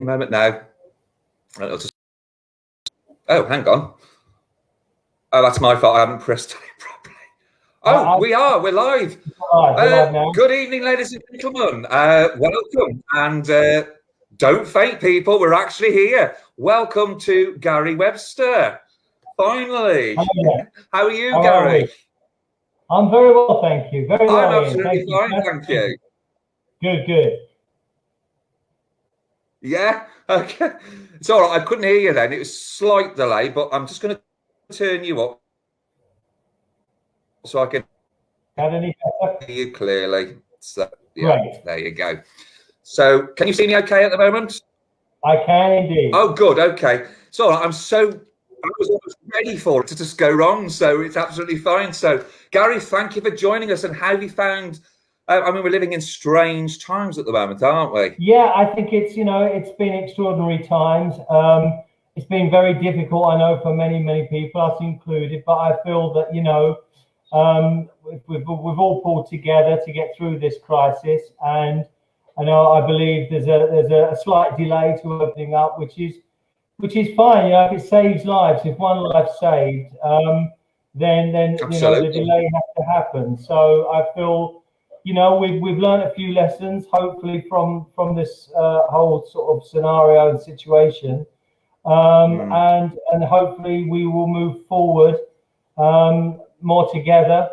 moment now. Oh, hang on. Oh, that's my fault. I haven't pressed it properly. Oh, we're live. Good evening, ladies and gentlemen. Welcome. And don't faint, people. We're actually here. Welcome to Gary Webster. Finally. How are you, Gary? I'm very well, thank you. Very well. I'm absolutely fine, thank you. Good. Yeah, okay. It's all right. I couldn't hear you then. It was a slight delay, but I'm just going to turn you up so I can hear you clearly. So, yeah, great. There you go. So, can you see me okay at the moment? I can indeed. Oh, good. Okay. So, I was almost ready for it to just go wrong. So, it's absolutely fine. So, Gary, thank you for joining us. And how have you found? I mean, we're living in strange times at the moment, aren't we? Yeah, I think it's been extraordinary times. It's been very difficult, I know, for many people, us included. But I feel that we've all pulled together to get through this crisis, and I believe there's a slight delay to opening up, which is fine. If it saves lives, if one life saved, then the delay has to happen. So I feel. We've learned a few lessons, hopefully, from this whole sort of scenario and situation, and hopefully we will move forward more together,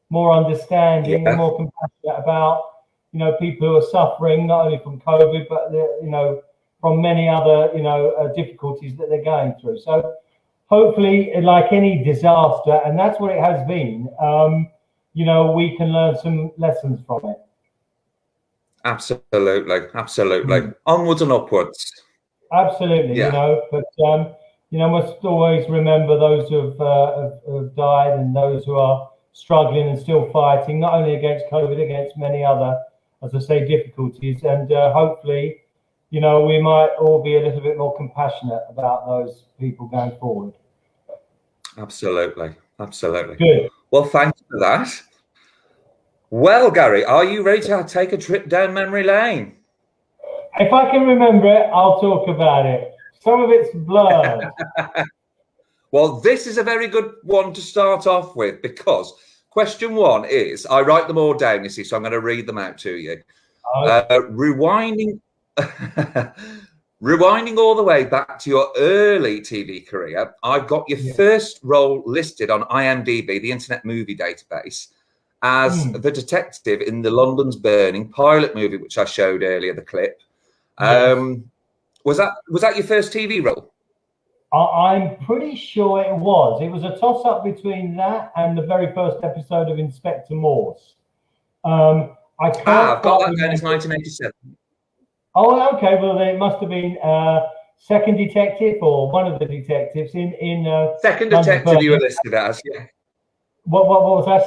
more understanding, and more compassionate about people who are suffering not only from COVID but from many other difficulties that they're going through. So hopefully, like any disaster, and that's what it has been. We can learn some lessons from it. Absolutely. Onwards and upwards. Absolutely, but must always remember those who have died and those who are struggling and still fighting, not only against COVID, against many other, as I say, difficulties. And hopefully, we might all be a little bit more compassionate about those people going forward. Absolutely. Good. Well, thanks for that. Well, Gary, are you ready to take a trip down memory lane? If I can remember it, I'll talk about it. Some of it's blurred. Well, this is a very good one to start off with, because question one is, I write them all down, you see, so I'm going to read them out to you. Rewinding all the way back to your early TV career, I've got your first role listed on IMDb, the Internet Movie Database, as the detective in the London's Burning pilot movie, which I showed earlier, the clip. Was that your first TV role? I'm pretty sure it was. It was a toss-up between that and the very first episode of Inspector Morse. I've got that down as 1987. Oh, okay. Well, then it must have been second detective or one of the detectives in second detective you were listed as. Yeah. What was that?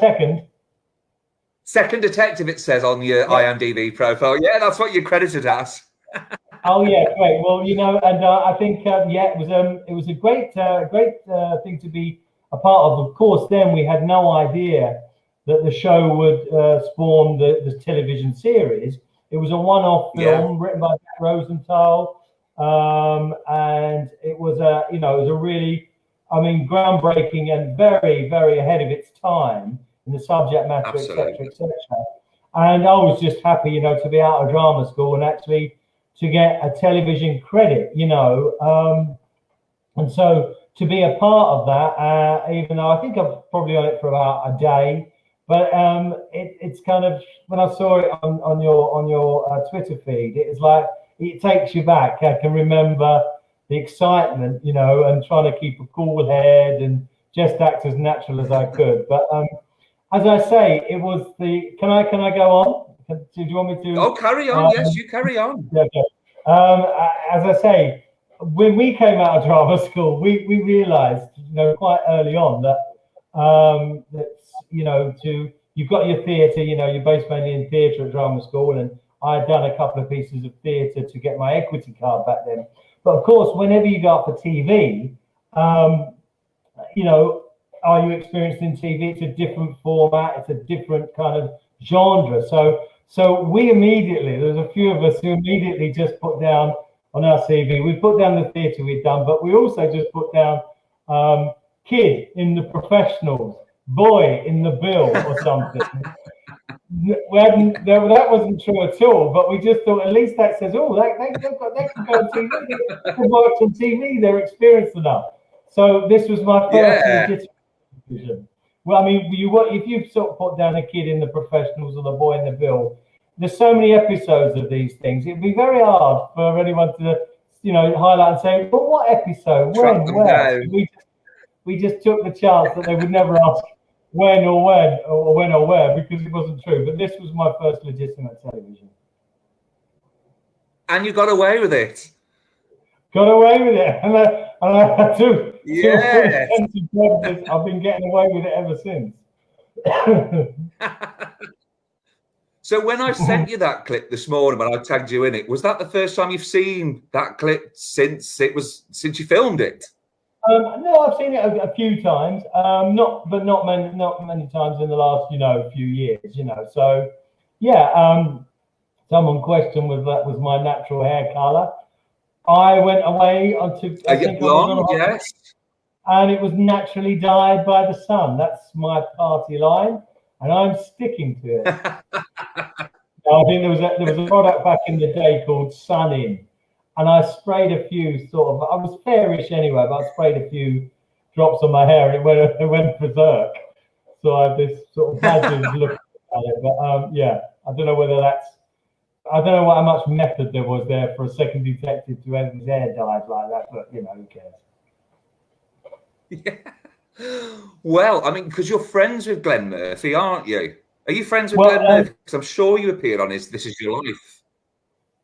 Second detective, it says on your IMDb profile. Yeah, that's what you're credited as. Oh yeah, great. Well, and I think it was a great thing to be a part of. Of course, then we had no idea that the show would spawn the television series. It was a one-off film written by Jack Rosenthal, and it was a really, groundbreaking and very, very ahead of its time in the subject matter, etc. And I was just happy, to be out of drama school and actually to get a television credit, and so to be a part of that, even though I think I'm probably on it for about a day. But it's kind of, when I saw it on your Twitter feed, it was like, it takes you back. I can remember the excitement, and trying to keep a cool head and just act as natural as I could. But as I say, it was can I go on? Do you want me to? Oh, carry on. Yes, you carry on. Okay. As I say, when we came out of drama school, we realised, quite early on that you've got your theatre, you're based mainly in theatre at drama school, and I had done a couple of pieces of theatre to get my equity card back then. But of course, whenever you go up for TV, are you experienced in TV? It's a different format, it's a different kind of genre. So we immediately, there's a few of us who immediately just put down, on our CV. We put down the theatre we'd done, but we also just put down kid in the professionals, boy in the bill, or something. That wasn't true at all, but we just thought at least that says, oh, they can go on TV, they've worked on TV, they're experienced enough. So this was my first legitimate decision. Well, I mean, if you sort of put down a kid in the professionals or the boy in the bill, there's so many episodes of these things. It'd be very hard for anyone to, highlight and say, well, what episode, when, where? We just took the chance that they would never ask when or where, because it wasn't true. But this was my first legitimate television. And you got away with it. Got away with it. And I took yes. I've been getting away with it ever since. So when I sent you that clip this morning, when I tagged you in it, was that the first time you've seen that clip since you filmed it? No, I've seen it a few times, not many times in the last, few years, So, yeah, someone questioned that was my natural hair color. I went away onto. I think blonde, yes. And it was naturally dyed by the sun. That's my party line, and I'm sticking to it. I think there was a product back in the day called Sun In. And I sprayed a few I was fairish anyway, but I sprayed a few drops on my hair and it went berserk. So I had this sort of badger's look at it. But yeah, I don't know I don't know how much method there was there for a second detective to have his hair dyed like that, but who cares? Yeah. Well, I mean, because you're friends with Glenn Murphy, aren't you? Are you friends with Glenn Murphy? Because I'm sure you appeared on his This Is Your Life.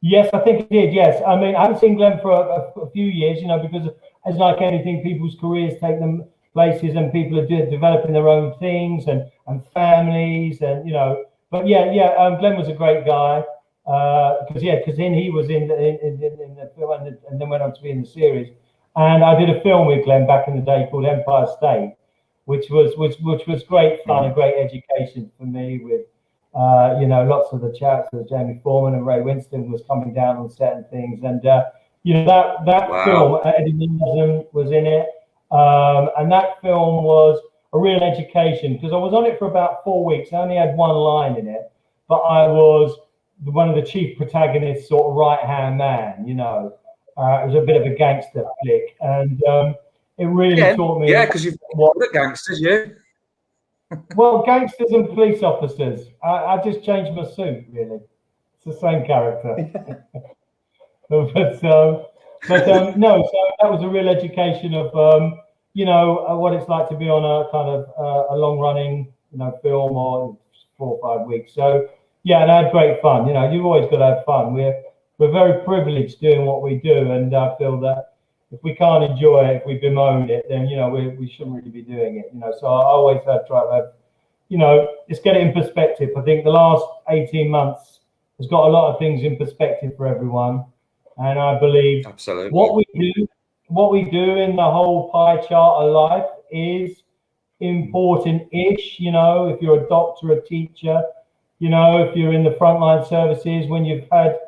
Yes, I think it did. Yes, I mean, I haven't seen Glenn for a few years, because as like anything, people's careers take them places, and people are developing their own things and families, and But Glenn was a great guy because then he was in the film and then went on to be in the series. And I did a film with Glenn back in the day called Empire State, which was great fun and great education for me with. Lots of the characters, Jamie Foreman and Ray Winston was coming down on set and things, and that wow. Film, Eddie Nielsen was in it, and that film was a real education because I was on it for about 4 weeks. I only had one line in it, but I was one of the chief protagonists, sort of right-hand man. It was a bit of a gangster flick, and it really taught me. Yeah, because you've what the gangsters, you. Well, gangsters and police officers. I just changed my suit, really. It's the same character. but no, so that was a real education of, what it's like to be on a kind of a long-running, film or 4 or 5 weeks. So, yeah, and I had great fun. You've always got to have fun. We're very privileged doing what we do, and I feel that if we can't enjoy it, if we bemoan it, then we shouldn't really be doing it. So I always have tried to have, let's get it in perspective. I think the last 18 months has got a lot of things in perspective for everyone, and I believe absolutely what we do in the whole pie chart of life is important-ish. If you're a doctor, a teacher, if you're in the frontline services, when you've had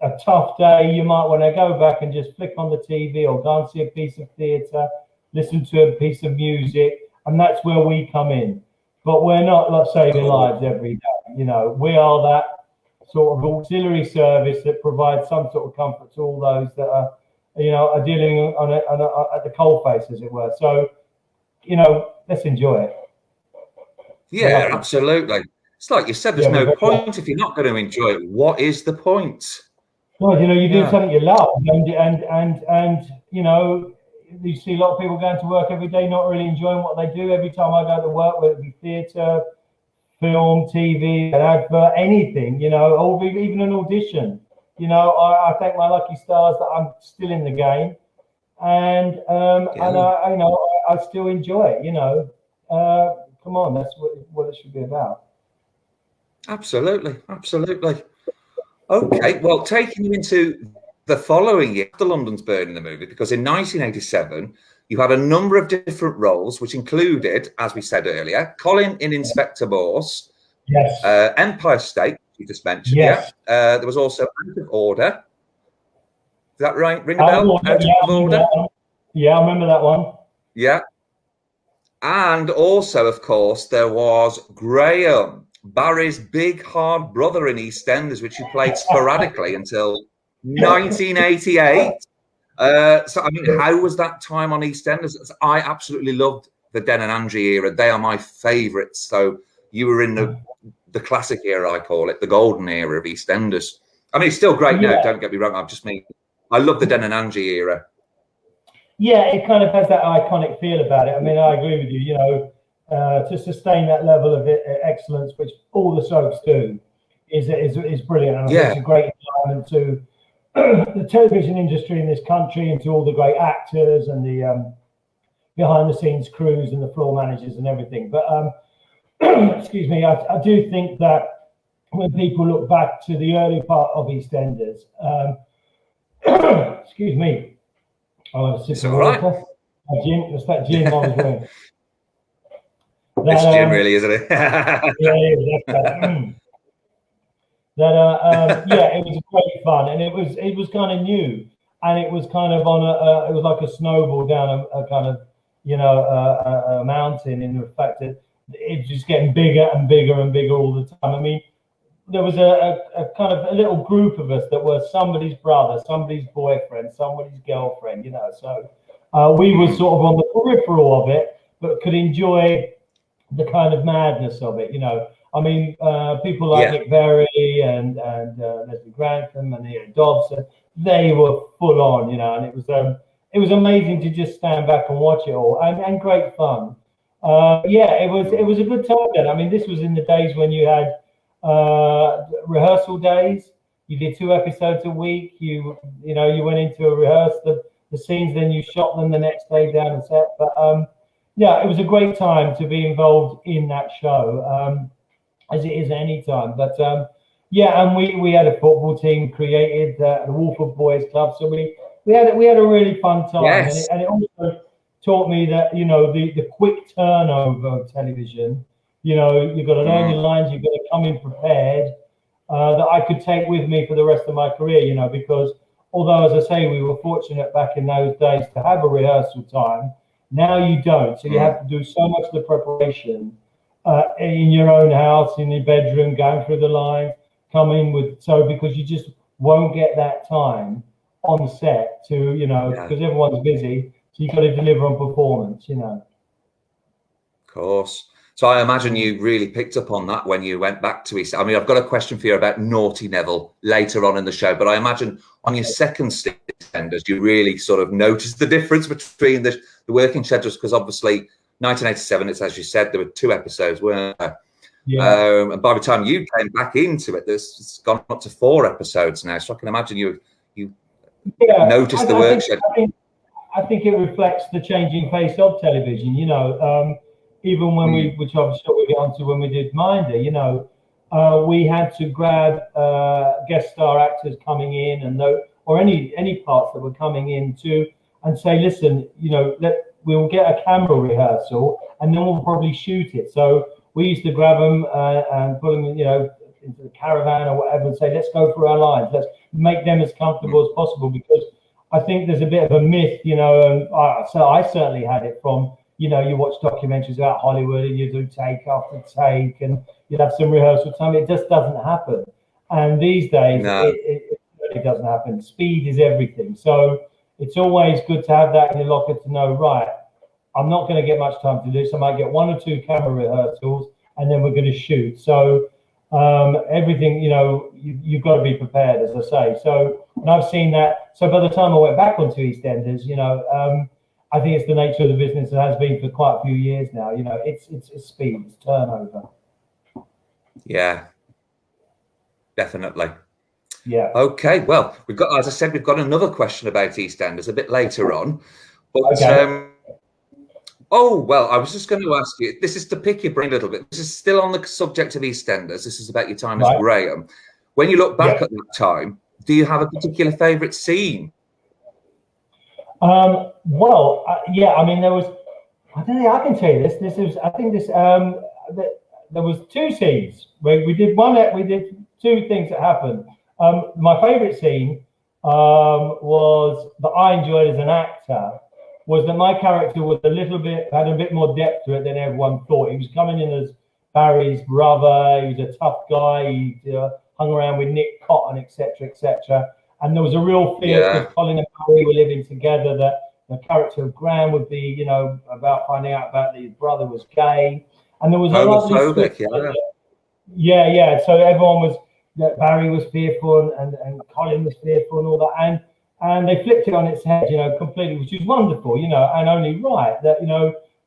a tough day, you might want to go back and just flick on the TV or go and see a piece of theatre, listen to a piece of music, and that's where we come in. But we're not like saving lives every day. We are that sort of auxiliary service that provides some sort of comfort to all those that are, are dealing at the coalface, as it were. So, let's enjoy it. Yeah, absolutely. It's like you said, there's no point if you're not going to enjoy it. What is the point? Well, you do something you love, and you see a lot of people going to work every day not really enjoying what they do. Every time I go to work, whether it be theatre, film, TV, an advert, anything, or even an audition, I thank my lucky stars that I'm still in the game, and I still enjoy it. Come on, that's what it should be about. Absolutely. Okay, well, taking you into the following year after London's Burning, the movie, because in 1987 you had a number of different roles, which included, as we said earlier, Colin in Inspector Morse, yes, Empire State, you just mentioned, yes. There was also Out of Order, that right? Ring a bell? Out of Order? Yeah, I remember that one. Yeah. And also, of course, there was Graham, Barry's big hard brother in EastEnders, which he played sporadically until 1988. So, I mean, how was that time on EastEnders? I absolutely loved the Den and Angie era. They are my favourites. So you were in the classic era, I call it, the golden era of EastEnders. I mean, it's still great now, don't get me wrong. I love the Den and Angie era. Yeah, it kind of has that iconic feel about it. I mean, I agree with you, you know, to sustain that level of excellence, which all the soaps do, is brilliant. And I think it's a great environment to the television industry in this country and to all the great actors and the behind the scenes crews and the floor managers and everything. But excuse me, I do think that when people look back to the early part of EastEnders, excuse me, it's all right. Gin, that's that gin I was wearing. It's gin, really, isn't it? Yeah, it is. Yeah, it was great fun, and it was kind of new, and it was kind of on it was like a snowball down a kind of, you know, a mountain, in the fact that it's just getting bigger and bigger and bigger all the time. I mean, there was a kind of a little group of us that were somebody's brother, somebody's boyfriend, somebody's girlfriend, you know. So we were sort of on the peripheral of it, but could enjoy the kind of madness of it, you know. I mean, people like Nick Berry and Leslie Grantham and Ian Dobson, they were full on, you know, and it was amazing to just stand back and watch it all, and great fun. Yeah, it was a good time then. I mean, this was in the days when you had rehearsal days. You did 2 episodes a week. You know, you went into a rehearse the scenes, then you shot them the next day down the set. But yeah, it was a great time to be involved in that show, as it is any time. But yeah, and we had a football team created, the Wolford Boys Club. So we had a really fun time. Yes. And it also taught me that, you know, the quick turnover of television. You know, you've got to learn your lines, you've got to come in prepared, that I could take with me for the rest of my career, you know, because although, as I say, we were fortunate back in those days to have a rehearsal time, now you don't. So you have to do so much of the preparation in your own house, in your bedroom, going through the lines, because you just won't get that time on set to, you know, because everyone's busy. So you've got to deliver on performance, you know. Of course. So I imagine you really picked up on that when you went back to East. I mean, I've got a question for you about Naughty Neville later on in the show, but I imagine on your second stint, EastEnders, you really sort of noticed the difference between the working schedules, because obviously 1987, it's as you said, there were 2 episodes, weren't there? Yeah. And by the time you came back into it, it's gone up to 4 episodes now. So I can imagine you noticed the work schedule. I think it reflects the changing face of television, you know. Even when which I'm sure we'll get onto when we did Minder, you know, we had to grab guest star actors coming in or any parts that were coming in and say, listen, you know, we'll get a camera rehearsal and then we'll probably shoot it. So we used to grab them and put them, you know, into the caravan or whatever and say, let's go through our lines. Let's make them as comfortable as possible, because I think there's a bit of a myth, you know, and so I certainly had it from, you know, you watch documentaries about Hollywood and you do take after take and you have some rehearsal time. It just doesn't happen. And these days, it really doesn't happen. Speed is everything. So it's always good to have that in your locker to know, right, I'm not going to get much time to do this. I might get 1 or 2 camera rehearsals and then we're going to shoot. So everything, you know, you've got to be prepared, as I say. So, and I've seen that. So by the time I went back onto EastEnders, you know, I think it's the nature of the business. It has been for quite a few years now. You know, it's speed, it's turnover. Yeah, definitely. Yeah. Okay. Well, we've got, as I said, we've got another question about EastEnders a bit later on. But oh well, I was just going to ask you. This is to pick your brain a little bit. This is still on the subject of EastEnders. This is about your time as Graham. When you look back at that time, do you have a particular favourite scene? Well, yeah, I mean, there was, I don't know, I can tell you this. This is, I think this, there was 2 scenes where we did 2 things that happened. My favorite scene was that I enjoyed as an actor was that my character was had a bit more depth to it than everyone thought. He was coming in as Barry's brother. He was a tough guy. He hung around with Nick Cotton, etc., etc. And there was a real fear because Colin and Barry were living together that the character of Graham would be, about finding out about his brother was gay. And there was a lot of yeah. So everyone was, Barry was fearful and Colin was fearful and all that. And they flipped it on its head, completely, which is wonderful, and only right that,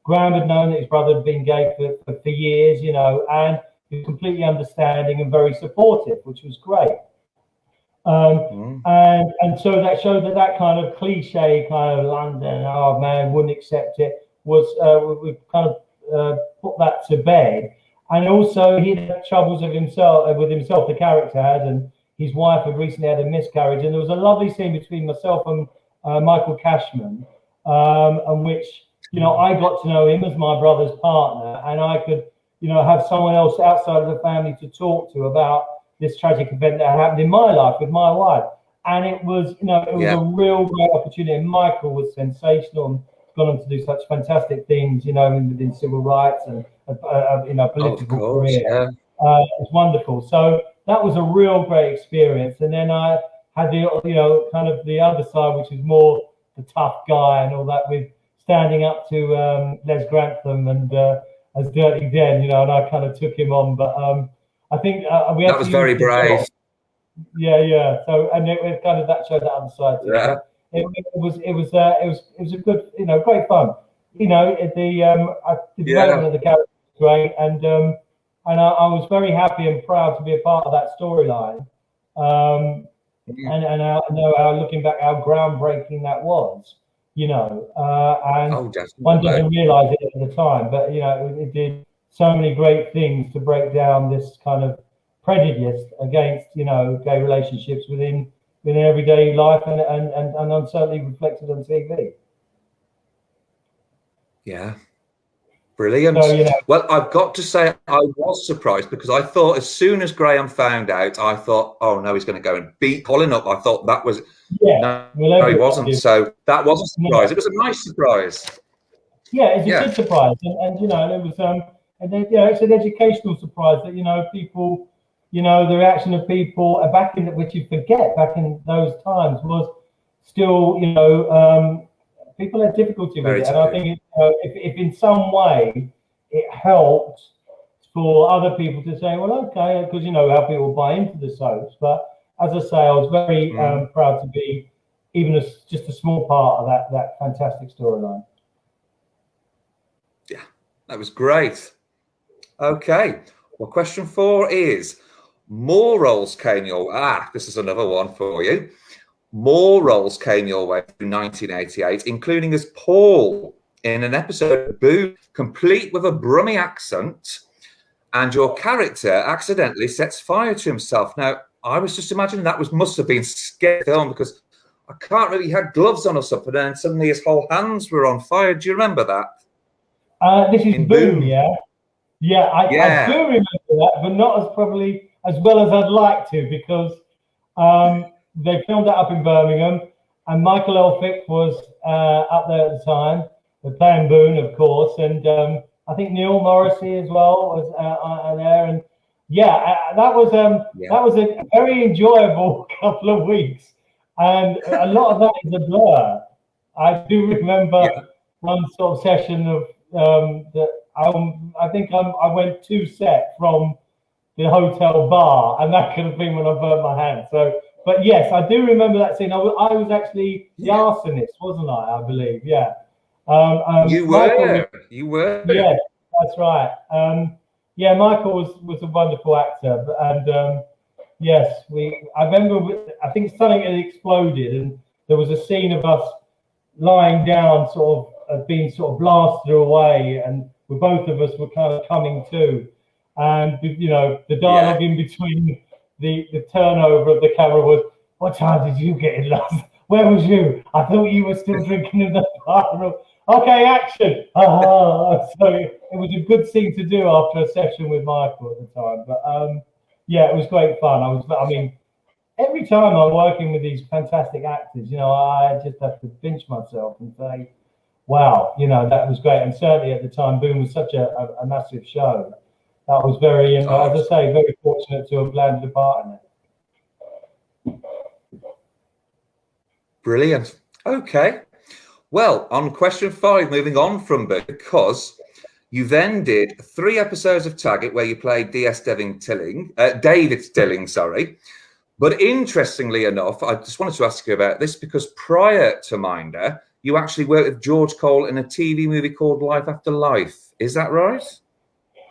Graham had known that his brother had been gay for years, and he was completely understanding and very supportive, which was great. And so that showed that kind of cliche kind of London, oh man, wouldn't accept it, was we kind of put that to bed. And also he had troubles with himself, the character had, and his wife had recently had a miscarriage. And there was a lovely scene between myself and Michael Cashman, in which, I got to know him as my brother's partner, and I could, have someone else outside of the family to talk to about this tragic event that happened in my life with my wife. And it was, a real great opportunity. And Michael was sensational and gone on to do such fantastic things, within civil rights and, political career. It's wonderful. So that was a real great experience. And then I had the, kind of the other side, which is more the tough guy and all that, with standing up to Les Grantham and as Dirty Den, and I kind of took him on. But I think we had that was very brave. Yeah. So, and it was kind of, that showed that other side. Yeah. It was a good, great fun. The development of the character was great, and I was very happy and proud to be a part of that storyline. And I know how, looking back, how groundbreaking that was. And one doesn't realise it at the time, but it did so many great things to break down this kind of prejudice against gay relationships within everyday life and certainly reflected on TV. Yeah, brilliant. So, well, I've got to say I was surprised, because I thought as soon as Graham found out, I thought, oh no, he's going to go and beat Colin up. I thought that was no, he wasn't. So that was a surprise. It was a nice surprise. Yeah, it's a good surprise, and it was and then it's an educational surprise that people. The reaction of people which you forget back in those times was still, people had difficulty with it. And I think if in some way it helped for other people to say, well, okay, because how people buy into the soaps. But as I say, I was very proud to be even just a small part of that fantastic storyline. Yeah, that was great. Okay, well, question 4 is, more roles came your way. This is another one for you. More roles came your way through 1988, including as Paul in an episode of Boo, complete with a Brummie accent, and your character accidentally sets fire to himself. Now, I was just imagining that must have been scary film, because I can't really, he had gloves on or something, and suddenly his whole hands were on fire. Do you remember that? This is Boom, yeah? Yeah, I do remember that, but not as well as I'd like to, because they filmed it up in Birmingham, and Michael Elphick was up there at the time, playing Boone, of course, and I think Neil Morrissey as well was there, and that was a very enjoyable couple of weeks, and a lot of that is a blur. I do remember one sort of session of that. I think I went 2 set from the hotel bar, and that could have been when I burnt my hand. So, but yes, I do remember that scene. I was actually the arsonist, wasn't I? I believe, yeah. You were. Yeah, that's right. Michael was a wonderful actor, and yes, I remember. I think something had exploded, and there was a scene of us lying down, sort of being sort of blasted away, and both of us were kind of coming to. And the dialogue in between the turnover of the camera was, "What time did you get in last? Where was you? I thought you were still drinking in the bar." Okay, action. So it was a good thing to do after a session with Michael at the time. But it was great fun. every time I'm working with these fantastic actors, you know, I just have to pinch myself and say, wow, you know, that was great. And certainly at the time, Boom was such a massive show. That was very, as I say, very fortunate to have landed a part in it. Brilliant. Okay. Well, on question 5, moving on from because you then did 3 episodes of Taggart where you played David Stilling, sorry. But interestingly enough, I just wanted to ask you about this because prior to Minder, you actually worked with George Cole in a TV movie called Life After Life. Is that right?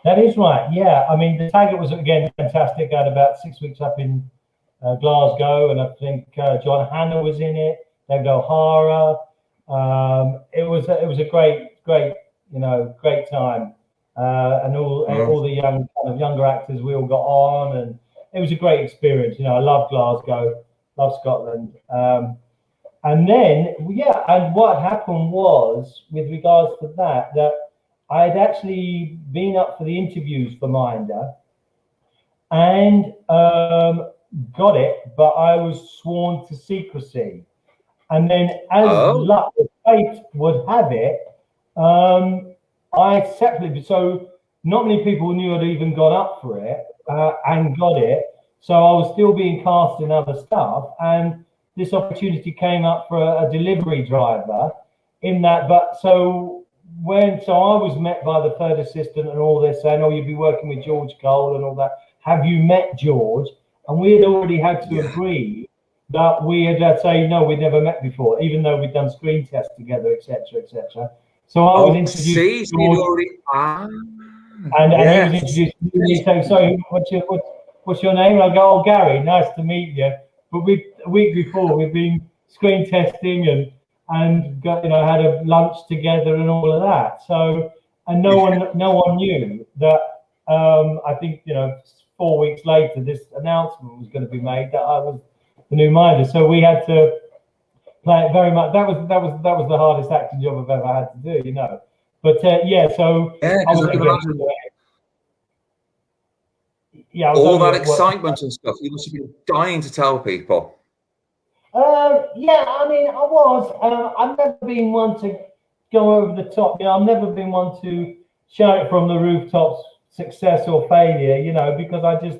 That is right, yeah. I mean, the Taggart was, again, fantastic. I had about 6 weeks up in Glasgow, and I think John Hannah was in it, David O'Hara. It was a great, you know, great time. And all the younger actors, we all got on, and it was a great experience. You know, I love Glasgow, love Scotland. And then, yeah, and what happened was, with regards to that I had actually been up for the interviews for Minder and got it, but I was sworn to secrecy. And then, as luck or fate would have it, I separately, so not many people knew I'd even gone up for it and got it. So I was still being cast in other stuff, and this opportunity came up for a delivery driver in that. But so I was met by the third assistant and all this saying, oh, you'll be working with George Cole and all that. Have you met George? And we had already had to agree that we had say, no, we'd never met before, even though we'd done screen tests together, etc., etc. So I was introduced to George, and he was introduced to me saying, sorry, what's your name? And I go, oh, Gary, nice to meet you. But a week before, we'd been screen testing and got, you know, had a lunch together and all of that. So, and no one knew that. I think, you know, 4 weeks later, this announcement was going to be made that I was the new Minder. So we had to play it very much. That was the hardest acting job I've ever had to do, you know. But yeah, so I was all that excitement and stuff. You must have been dying to tell people. Yeah, I mean, I was. I've never been one to go over the top. You know, I've never been one to shout from the rooftops success or failure. You know, because I just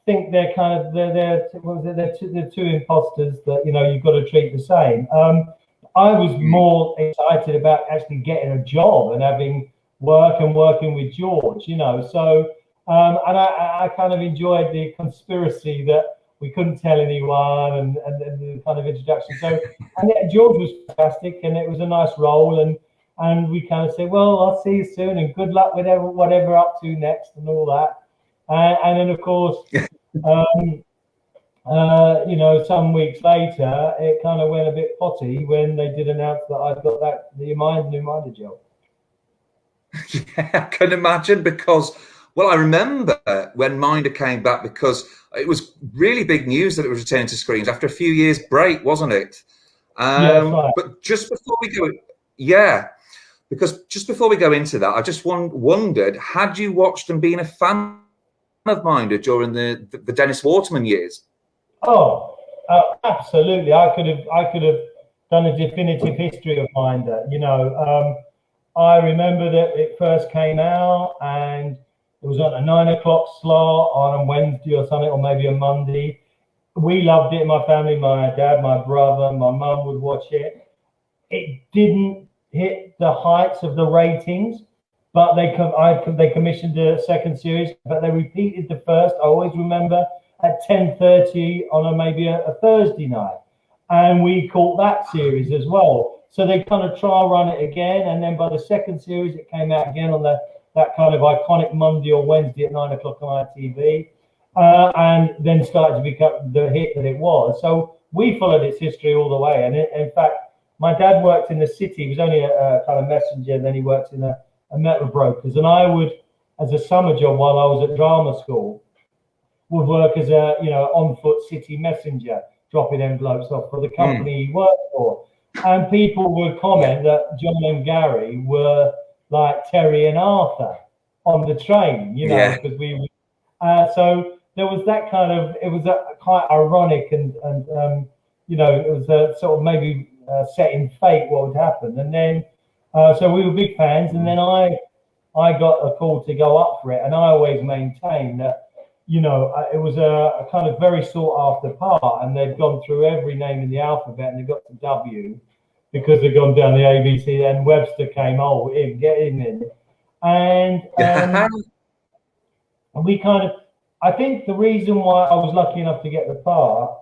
think they're two imposters that, you know, you've got to treat the same. I was more excited about actually getting a job and having work and working with George. You know, so. And I kind of enjoyed the conspiracy that we couldn't tell anyone and the kind of introduction. So, and George was fantastic, and it was a nice role. And we kind of said, well, I'll see you soon, and good luck with whatever up to next and all that. And then, of course, you know, some weeks later, it kind of went a bit potty when they did announce that I'd got the new Minder job. Yeah, I can imagine because. Well, I remember when Minder came back because it was really big news that it was returning to screens after a few years break, wasn't it? Yeah, right. But just before we go, because just before we go into that, I just wondered, had you watched and been a fan of Minder during the Dennis Waterman years? Oh, absolutely. I could have done a definitive history of Minder. You know, I remember that it first came out and it was on a 9 o'clock slot on a Wednesday or something, or maybe a Monday. We loved it in my family. My dad, my brother, my mum would watch it. It didn't hit the heights of the ratings, but they commissioned a second series, but they repeated the first. I always remember at 10:30 on maybe a Thursday night, and we caught that series as well. So they kind of trial run it again, and then by the second series, it came out again on that kind of iconic Monday or Wednesday at 9 o'clock on ITV, and then started to become the hit that it was. So we followed its history all the way. And in fact, my dad worked in the city. He was only a kind of messenger, and then he worked in a metal brokers. And I would, as a summer job while I was at drama school, would work as a, you know, on-foot city messenger, dropping envelopes off for the company he worked for. And people would comment that John and Gary were like Terry and Arthur on the train, you know, because we so there was that kind of, it was quite ironic and you know, it was a sort of maybe set in fate what would happen. And then, so we were big fans, and then I got a call to go up for it, and I always maintained that, you know, it was a kind of very sought after part, and they'd gone through every name in the alphabet, and they got to W because they'd gone down the ABC. Then Webster came, oh, get him in, and we kind of, I think the reason why I was lucky enough to get the part,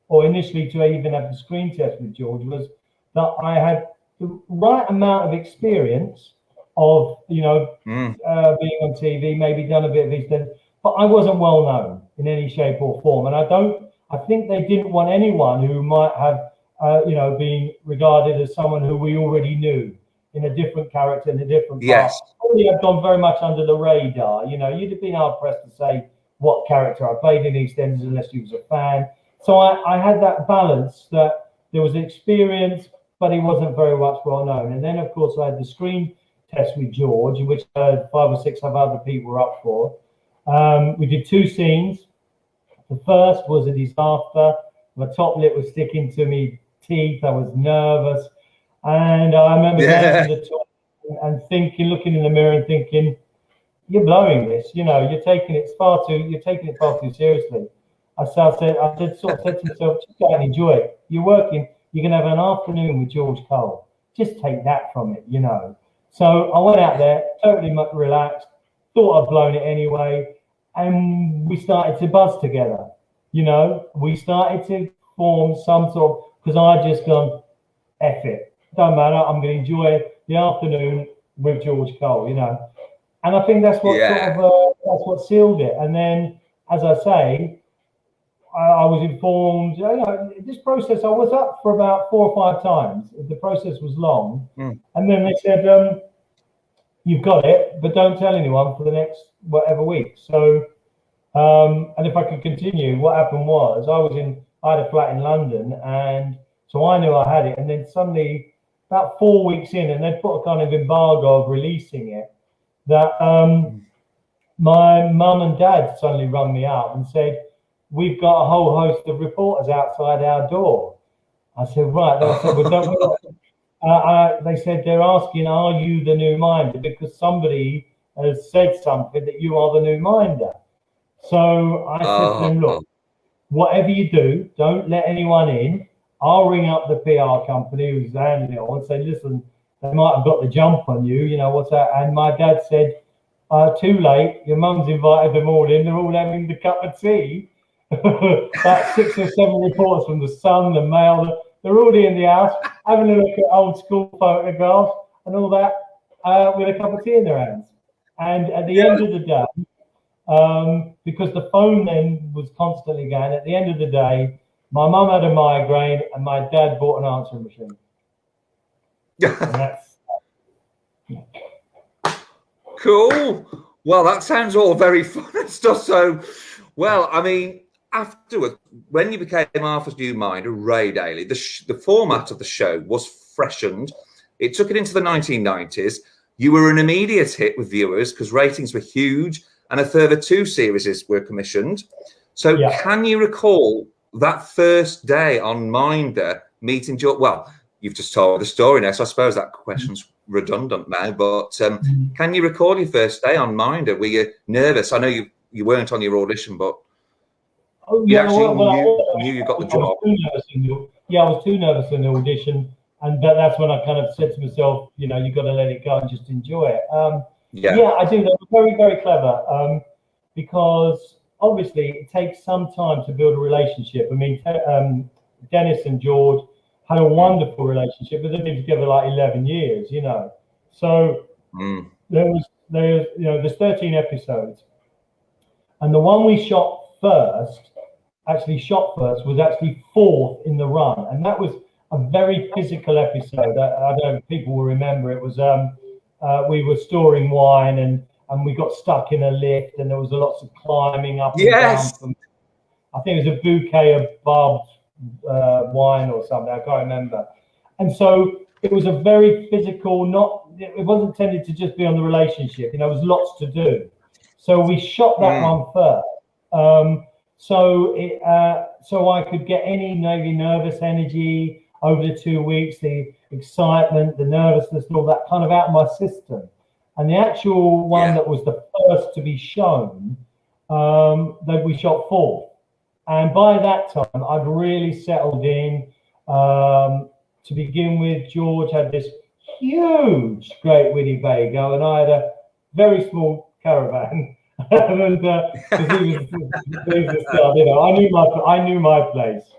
or initially to even have the screen test with George, was that I had the right amount of experience of, you know, being on TV, maybe done a bit of EastEnders, but I wasn't well known in any shape or form. And I think they didn't want anyone who might have, you know, been regarded as someone who we already knew in a different character, in a different part. Probably I've gone very much under the radar. You know, you'd have been hard pressed to say what character I played in EastEnders unless you was a fan. So I had that balance that there was experience, but he wasn't very much well known. And then, of course, I had the screen test with George, in which 5 or 6 other people were up for. We did 2 scenes. The first was a disaster. My top lip was sticking to me teeth. I was nervous. And I remember going to the top and thinking, looking in the mirror and thinking, you're blowing this, you know, you're taking it far too seriously. I sort of said to myself, just go and enjoy it. You're working, you're going to have an afternoon with George Cole. Just take that from it, you know. So I went out there, totally relaxed, thought I'd blown it anyway, and we started to buzz together, you know. We started to form some sort of, because I just gone, F it, don't matter, I'm going to enjoy the afternoon with George Cole, you know. And I think that's what that's what sealed it. And then, as I say, I was informed, you know, this process, I was up for about 4 or 5 times. The process was long. And then they said, you've got it, but don't tell anyone for the next whatever week. So, and if I could continue, what happened was I had a flat in London, and so I knew I had it. And then suddenly, about 4 weeks in, and they'd put a kind of embargo of releasing it, that my mum and dad suddenly rung me up and said, we've got a whole host of reporters outside our door. I said, right. They said, they said, they're asking, are you the new minder? Because somebody has said something that you are the new minder. So I said to them, look, whatever you do, don't let anyone in. I'll ring up the PR company who's handling it and say, listen, they might have got the jump on you, you know, what's that? And my dad said, too late, your mum's invited them all in, they're all having the cup of tea. About 6 or 7 reports from the Sun, the Mail, they're already in the house having a look at old school photographs and all that with a cup of tea in their hands. And at the end of the day, because the phone then was constantly going, at the end of the day, my mum had a migraine and my dad bought an answering machine. And that's cool. Well, that sounds all very fun and stuff. So, well, I mean, afterwards, when you became Arthur's new minder, Ray Daley, the format of the show was freshened. It took it into the 1990s. You were an immediate hit with viewers because ratings were huge, and a further 2 series were commissioned. So can you recall that first day on Minder meeting George? Well, you've just told the story now, so I suppose that question's redundant now, but can you recall your first day on Minder? Were you nervous? I know you weren't on your audition, but you actually knew you got the job. I was too nervous in the audition, and that's when I kind of said to myself, you know, you've got to let it go and just enjoy it. I do. They were very, very clever because obviously it takes some time to build a relationship. I mean, Dennis and George had a wonderful relationship, but they've been together like 11 years, you know. So there's 13 episodes, and the one we shot first was actually 4th in the run, and that was a very physical episode. I don't know if people will remember. It was we were storing wine and we got stuck in a lift, and there was lots of climbing up and down. I think it was a bouquet of barbed wine or something. I can't remember. And so it was a very physical. It wasn't intended to just be on the relationship. You know, there was lots to do. So we shot that one first. So I could get any maybe nervous energy over the 2 weeks, the excitement, the nervousness, and all that kind of out of my system. And the actual one that was the first to be shown, that we shot fourth. And by that time, I'd really settled in. To begin with, George had this huge Great Winnebago, and I had a very small caravan. And he was a star, you know, I knew my place.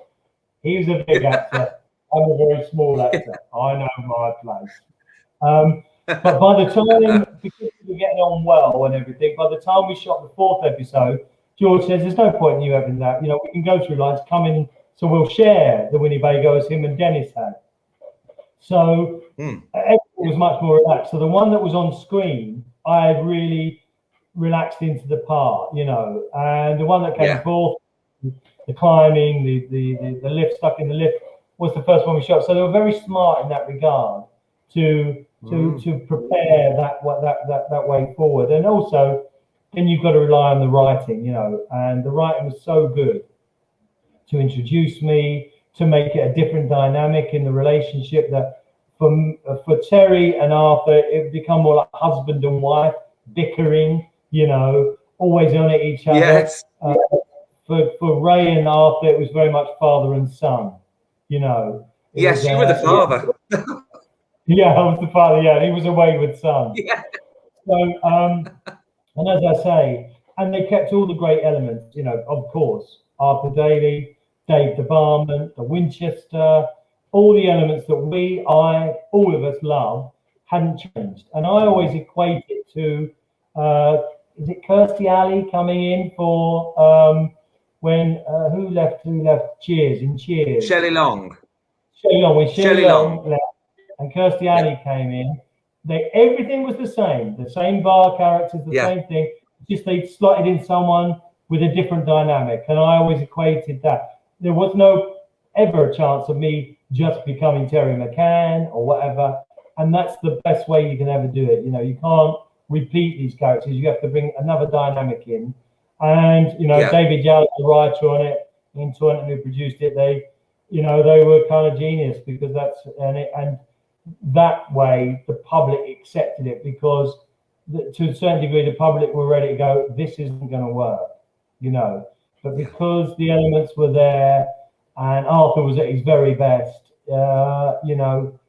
He was a big actor. I'm a very small actor. I know my place. But by the time, because we were getting on well and everything, by the time we shot the fourth episode, George says, there's no point in you having that. You know, we can go through lines, come in, so we'll share the Winnebago as him and Dennis had. So everything was much more relaxed. So the one that was on screen, I had really relaxed into the part, you know, and the one that came forth, the climbing, the lift, stuck in the lift, was the first one we shot. So they were very smart in that regard to prepare that way forward. And also, then you've got to rely on the writing, you know, and the writing was so good to introduce me, to make it a different dynamic in the relationship, that for Terry and Arthur, it would become more like husband and wife, bickering, you know, always on at each other. Yes. For Ray and Arthur, it was very much father and son, you know. Yes, you were the father. Yeah, I was the father, yeah, he was a wayward son. Yeah. So, and as I say, and they kept all the great elements, you know, of course, Arthur Daley, Dave the Barman, the Winchester, all the elements that all of us love, hadn't changed. And I always equate it to, is it Kirstie Alley coming in for when who left Cheers in Cheers? Shelley Long. When Shelley Long left and Kirstie Alley came in, everything was the same bar characters, the same thing, just they slotted in someone with a different dynamic. And I always equated that. There was no ever a chance of me just becoming Terry McCann or whatever. And that's the best way you can ever do it. You know, you can't repeat these characters. You have to bring another dynamic in. And, you know, David Yao, the writer on it, in Taunton, who produced it, they were kind of genius, because and that way the public accepted it, because to a certain degree the public were ready to go, this isn't going to work, you know. But because the elements were there and Arthur was at his very best, you know,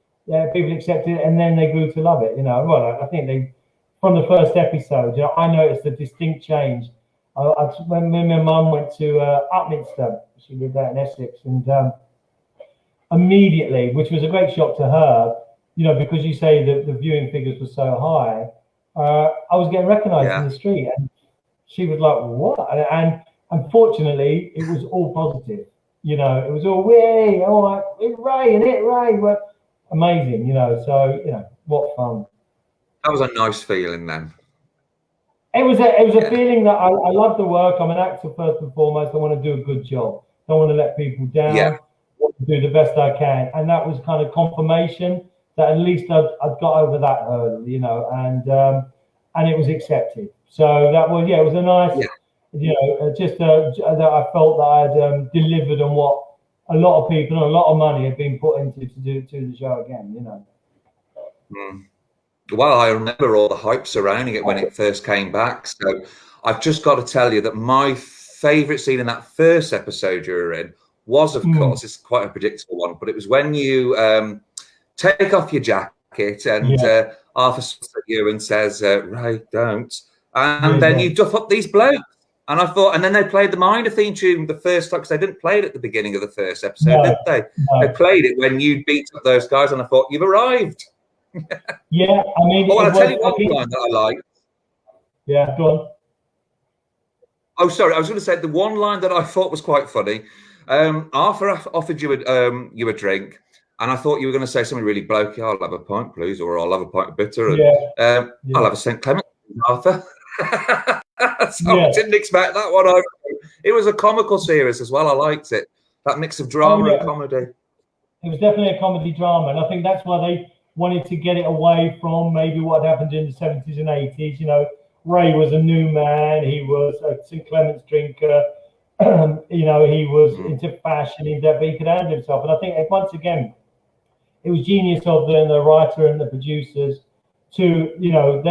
people accepted it, and then they grew to love it, you know. Well, I think from the first episode, you know, I noticed a distinct change. When my mum went to Upminster, she lived out in Essex, and immediately, which was a great shock to her, you know, because you say that the viewing figures were so high, I was getting recognised in the street, and she was like, what? And unfortunately, it was all positive. You know, it was all, way, all right, it's Ray, and it Ray. Well, amazing, you know, so, you know, what fun. That was a nice feeling then. It was a feeling that I love the work. I'm an actor first and foremost. I want to do a good job. Don't want to let people down. I want to do the best I can. And that was kind of confirmation that at least I'd got over that hurdle, you know, and it was accepted. So that was, it was a nice, you know, just that I felt that I'd delivered on what a lot of people and a lot of money had been put into to do the show again, you know. Well, I remember all the hype surrounding it when it first came back. So I've just got to tell you that my favourite scene in that first episode you were in was, of course, it's quite a predictable one, but it was when you take off your jacket and Arthur looks at you and says, Ray, don't. And then you duff up these blokes. And I thought, and then they played the Minder theme tune the first time, because they didn't play it at the beginning of the first episode, did they? No. They played it when you beat up those guys, and I thought, you've arrived. Yeah, I mean, I'll tell you one line that I like. Yeah, go on. Oh, sorry, I was going to say the one line that I thought was quite funny. Arthur offered you a drink, and I thought you were going to say something really blokey. I'll have a pint, please, or I'll have a pint of bitter. And, I'll have a St. Clement, Arthur. So I didn't expect that one. It was a comical series as well. I liked it. That mix of drama and comedy. It was definitely a comedy drama, and I think that's why they wanted to get it away from maybe what happened in the 70s and 80s, you know, Ray was a new man. He was a St. Clement's drinker. You know, he was into fashion, but he could handle himself. And I think once again, it was genius of the writer and the producers to, you know,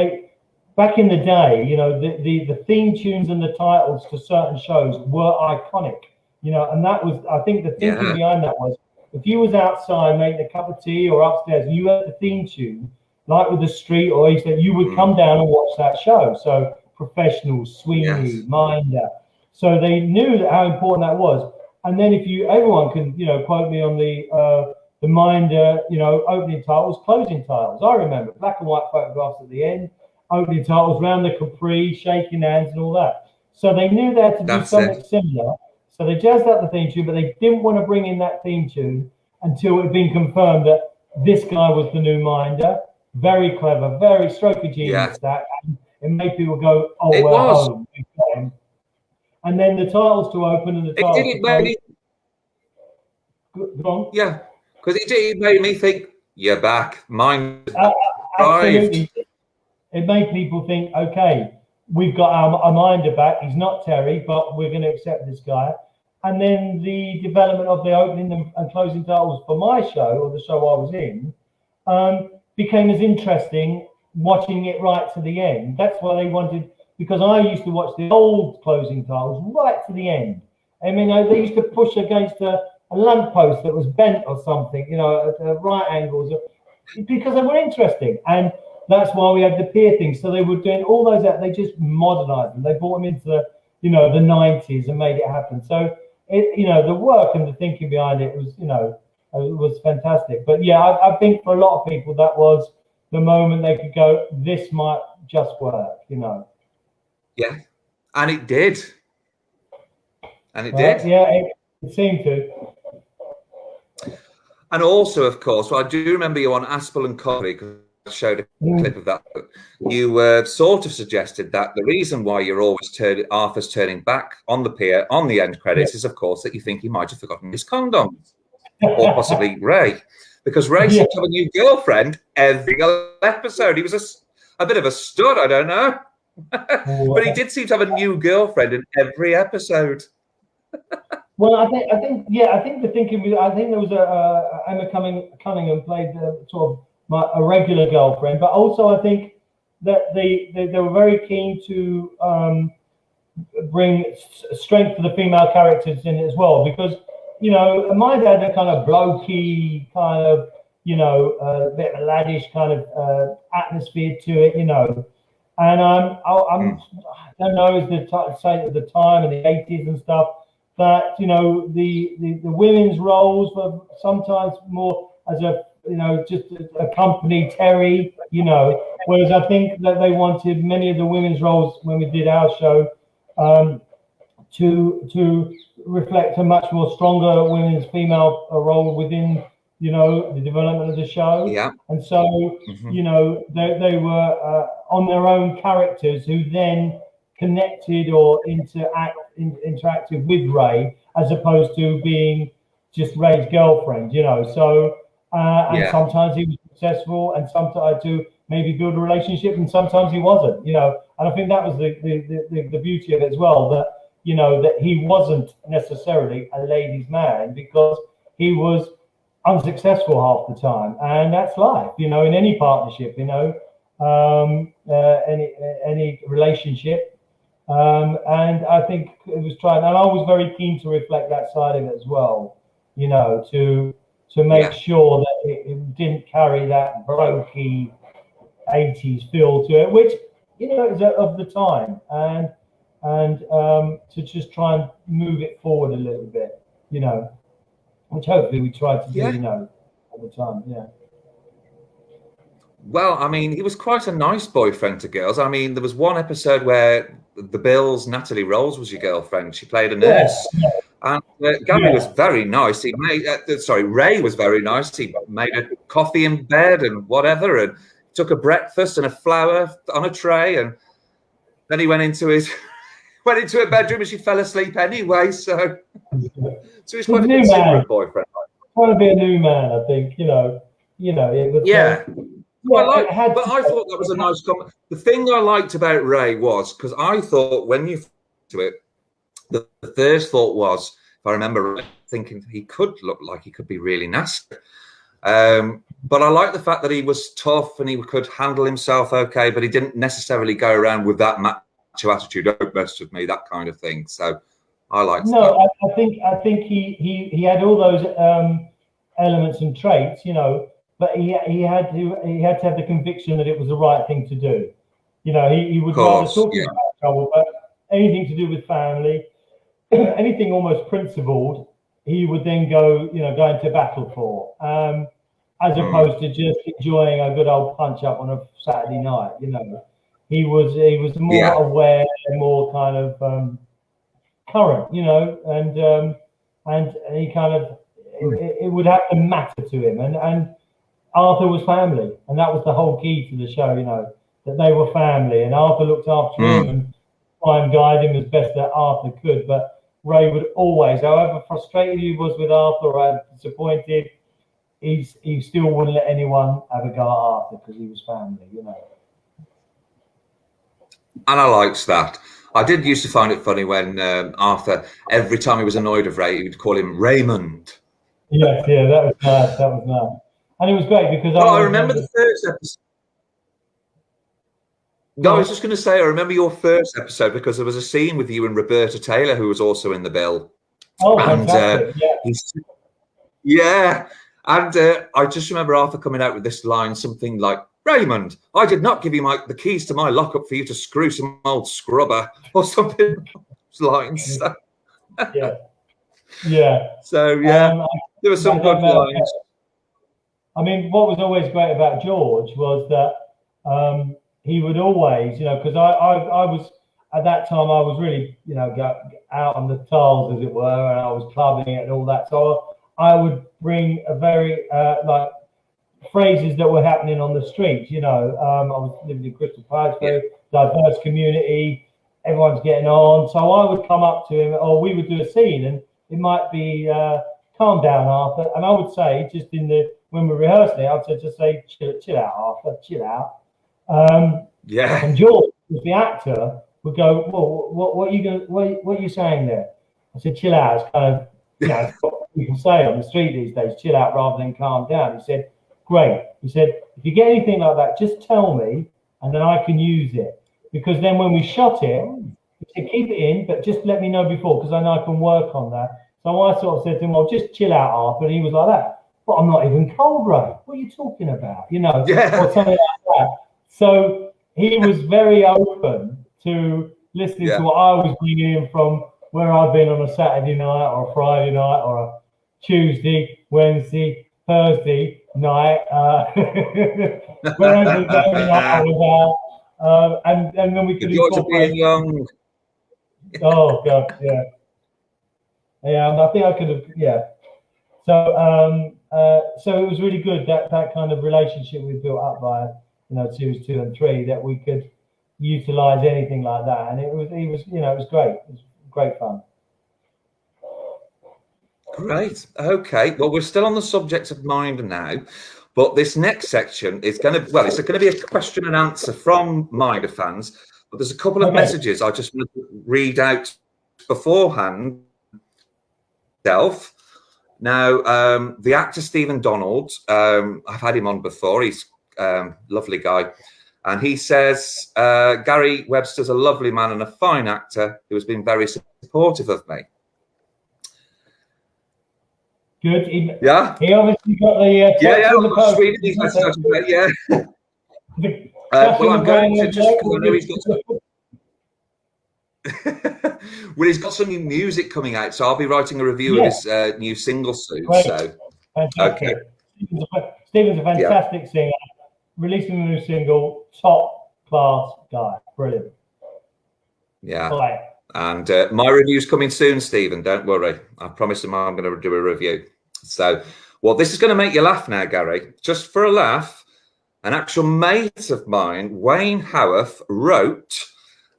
back in the day, you know, the theme tunes and the titles to certain shows were iconic, you know, and that was, I think the thinking behind that was, if you was outside making a cup of tea or upstairs, and you heard the theme tune, like with the street, or you would come down and watch that show. So Professionals, Sweeney, Minder. So they knew how important that was. And then everyone can, you know, quote me on the Minder, you know, opening titles, closing titles. I remember black and white photographs at the end, opening titles, round the Capri, shaking hands and all that. So they knew they had to do something similar. So they jazzed up the theme tune, but they didn't want to bring in that theme tune until it had been confirmed that this guy was the new Minder. Very clever, very stroke of genius. That, and it made people go, "Oh, it was home." And then the titles to open and the titles to close. Go on. Yeah, because it made me think, "You're back, Minder." Absolutely. It made people think, okay, we've got our Minder back. He's not Terry, but we're going to accept this guy. And then the development of the opening and closing titles for my show, or the show I was in, became as interesting watching it right to the end. That's why they wanted, because I used to watch the old closing titles right to the end. I mean, they used to push against a lamppost that was bent or something, you know, at right angles, because they were interesting. And that's why we had the pier thing. So they were doing all those, they just modernized them. They brought them into, you know, the 90s and made it happen. So, you know, the work and the thinking behind it was, you know, it was fantastic. But yeah, I think for a lot of people, that was the moment they could go, this might just work, you know. Yeah, and it did. And it did. Yeah, it seemed to. And also, of course, well, I do remember you on Aspel and Collie, because I showed a clip of that. You sort of suggested that the reason why you're always Arthur's turning back on the pier, on the end credits, is, of course, that you think he might have forgotten his condoms. Or possibly Ray. Because Ray seemed to have a new girlfriend every episode. He was a bit of a stud, I don't know. But he did seem to have a new girlfriend in every episode. Well, I think the thinking. I think there was Emma Cunningham played sort of a regular girlfriend, but also I think that they were very keen to bring strength to the female characters in it as well, because, you know, my dad had a kind of blokey kind of, you know, a bit of a laddish kind of atmosphere to it, you know. And I don't know, as the say at the time in the 80s and stuff, that, you know, the women's roles were sometimes more as a, you know, just accompany Terry, you know, whereas I think that they wanted many of the women's roles when we did our show to reflect a much more stronger women's female role within, you know, the development of the show. Yeah. And so, you know, they were on their own characters who then connected or interacted with Ray, as opposed to being just Ray's girlfriend, you know. So, and sometimes he was successful, and sometimes to maybe build a relationship, and sometimes he wasn't, you know. And I think that was the beauty of it as well, that, you know, that he wasn't necessarily a ladies' man, because he was unsuccessful half the time, and that's life, you know, in any partnership, you know, any relationship. And I think it was trying, and I was very keen to reflect that side of it as well, you know, to make sure that it didn't carry that brokey 80s feel to it, which, you know, is of the time, and to just try and move it forward a little bit, you know, which hopefully we tried to do, you know, all the time. Yeah. Well, I mean, he was quite a nice boyfriend to girls. I mean, there was one episode where the Bills, Natalie Rolls was your girlfriend. She played a nurse. Yeah. And Gary was very nice. He made, Ray was very nice. He made a coffee in bed and whatever, and took a breakfast and a flower on a tray. And then he went into a bedroom and she fell asleep anyway. So he's quite a considerate boyfriend. Trying to be a new man, I think, you know. It was, but I thought that was a nice comment. The thing I liked about Ray was, because I thought when you to it, the first thought was, if I remember right, thinking he could look like he could be really nasty. But I like the fact that he was tough and he could handle himself okay, but he didn't necessarily go around with that macho attitude, don't mess with me, that kind of thing. So I liked that. I think he had all those elements and traits, you know, but he had to have the conviction that it was the right thing to do. You know, he would rather talk about trouble, but anything to do with family, anything almost principled, he would then go into battle for, as opposed to just enjoying a good old punch up on a Saturday night. You know, he was more aware, more kind of current. You know, and he kind of it would have to matter to him. And Arthur was family, and that was the whole key to the show. You know, that they were family, and Arthur looked after him and tried and guide him as best that Arthur could, but Ray would always, however frustrated he was with Arthur or disappointed, he still wouldn't let anyone have a go at Arthur because he was family, you know. And I liked that. I did used to find it funny when Arthur, every time he was annoyed of Ray, he would call him Raymond. Yes, yeah, that was nice. That was nice. And it was great because I remember the first episode. No, I was just going to say, I remember your first episode because there was a scene with you and Roberta Taylor, who was also in the bill. Oh, fantastic! And I just remember Arthur coming out with this line, something like, "Raymond, I did not give you the keys to my lockup for you to screw some old scrubber," or something. Lines. So. So there were some good lines. I mean, what was always great about George was that. He would always, you know, because I was at that time I was really, you know, out on the tiles as it were, and I was clubbing it and all that. So I would bring a very like phrases that were happening on the street. You know, I was living in Crystal Palace, very diverse community. Everyone's getting on, so I would come up to him, or we would do a scene, and it might be calm down, Arthur, and I would say just when we're rehearsing it, I'd just say chill out, Arthur, chill out. And George, the actor, would go, "Well, what are you saying there?" I said, "Chill out." It's kind of, you know, it's what people say on the street these days, chill out rather than calm down. He said, "Great." He said, "If you get anything like that, just tell me, and then I can use it. Because then when we shot it, he said, keep it in, but just let me know before, because I know I can work on that." So I sort of said to him, "Well, just chill out, Arthur." And he was like that. "But I'm not even cold, Ray. What are you talking about?" You know, or something like that. So he was very open to listening to what I was bringing in from where I've been on a Saturday night or a Friday night or a Tuesday, Wednesday, Thursday night. Wherever I was out. And then we could being young. Oh, God, yeah. Yeah, I think I could have, So it was really good, that kind of relationship we built up by, you know, series 2 and 3, that we could utilize anything like that, and it was great. It was great fun. Great. Okay. Well, we're still on the subject of mind now, but this next section is going to be a question and answer from Minder fans. But there's a couple of messages I just want to read out beforehand. Now, the actor Stephen Donald, I've had him on before. He's lovely guy, and he says Gary Webster's a lovely man and a fine actor who has been very supportive of me. Good. He obviously got the well, I'm going to just because I know he's got well, he's got some new music coming out, so I'll be writing a review of his new single soon. Great. So fantastic. Stephen's a fantastic singer. Releasing a new single, top class guy, brilliant. Yeah, and my review's coming soon, Stephen. Don't worry, I promise him I'm going to do a review. So, well, this is going to make you laugh now, Gary. Just for a laugh, an actual mate of mine, Wayne Howarth, wrote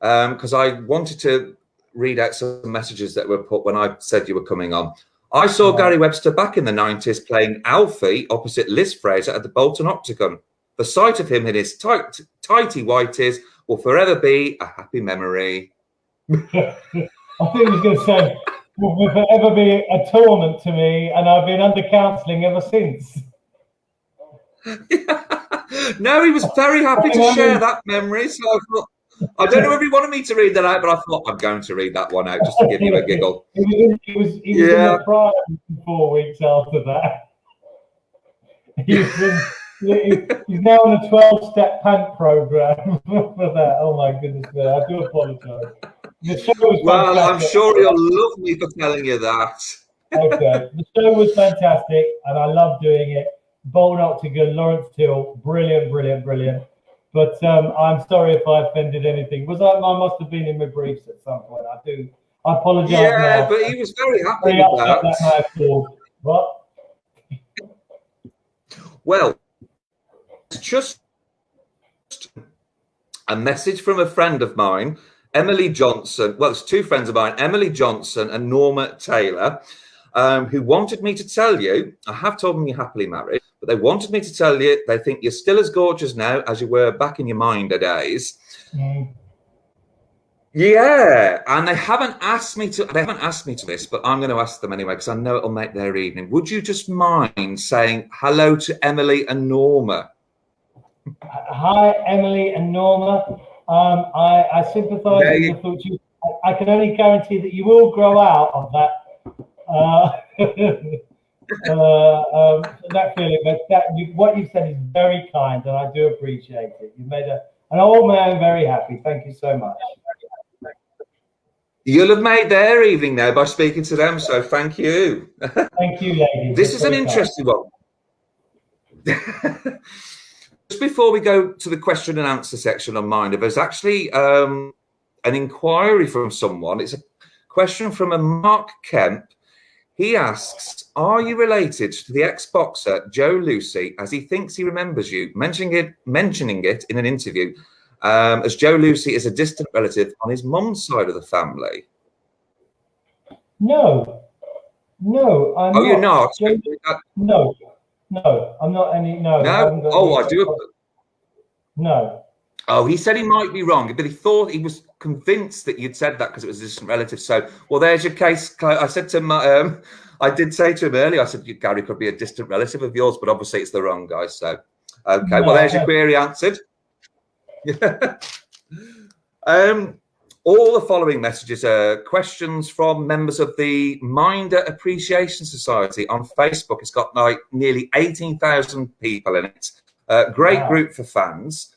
because I wanted to read out some messages that were put when I said you were coming on. I saw Gary Webster back in the 90s playing Alfie opposite Liz Fraser at the Bolton Octagon. The sight of him in his tighty whities will forever be a happy memory. I think he was going to say, will forever be a torment to me, and I've been under counselling ever since. No, he was very happy to share that memory. So I thought, I don't know if he wanted me to read that out, but I thought I'm going to read that one out just to give you a giggle. He was in the prime 4 weeks after that. He's now on a 12-step pant program for that. Oh my goodness, I do apologise. Well, I'm sure he'll love me for telling you that. Okay, the show was fantastic, and I love doing it. Bold Octagon, Lawrence Till, brilliant. But I'm sorry if I offended anything. I must have been in my briefs at some point. I apologise. Yeah, now. but he was very happy with that. What? Well, it's just a message from a friend of mine, Emily Johnson. Well, it's two friends of mine, Emily Johnson and Norma Taylor, who wanted me to tell you, I have told them you're happily married, but they wanted me to tell you they think you're still as gorgeous now as you were back in your Minder days. Yeah, and they haven't asked me to this, but I'm going to ask them anyway because I know it'll make their evening. Would you just mind saying hello to Emily and Norma? Hi, Emily and Norma. I sympathise with your thoughts. I can only guarantee that you will grow out of that that feeling. But what you've said is very kind, and I do appreciate it. You've made an old man very happy. Thank you so much. You'll have made their evening now by speaking to them, so thank you. Thank you, ladies. This is an interesting one. Just before we go to the question and answer section on Minder, there's actually an inquiry from someone. It's a question from a Mark Kemp. He asks, are you related to the ex-boxer Joe Lucy, as he thinks he remembers you, mentioning it in an interview, as Joe Lucy is a distant relative on his mum's side of the family? No, I'm not. You're not? No, I'm not any. No. I do. No. Oh, he said he might be wrong, but he was convinced that you'd said that because it was a distant relative. So, well, there's your case. I said to him, I did say to him earlier, I said, Gary could be a distant relative of yours, but obviously it's the wrong guy. So, okay, well, there's your query answered. All the following messages are questions from members of the Minder Appreciation Society on Facebook. It's got like nearly 18,000 people in it. Great group for fans.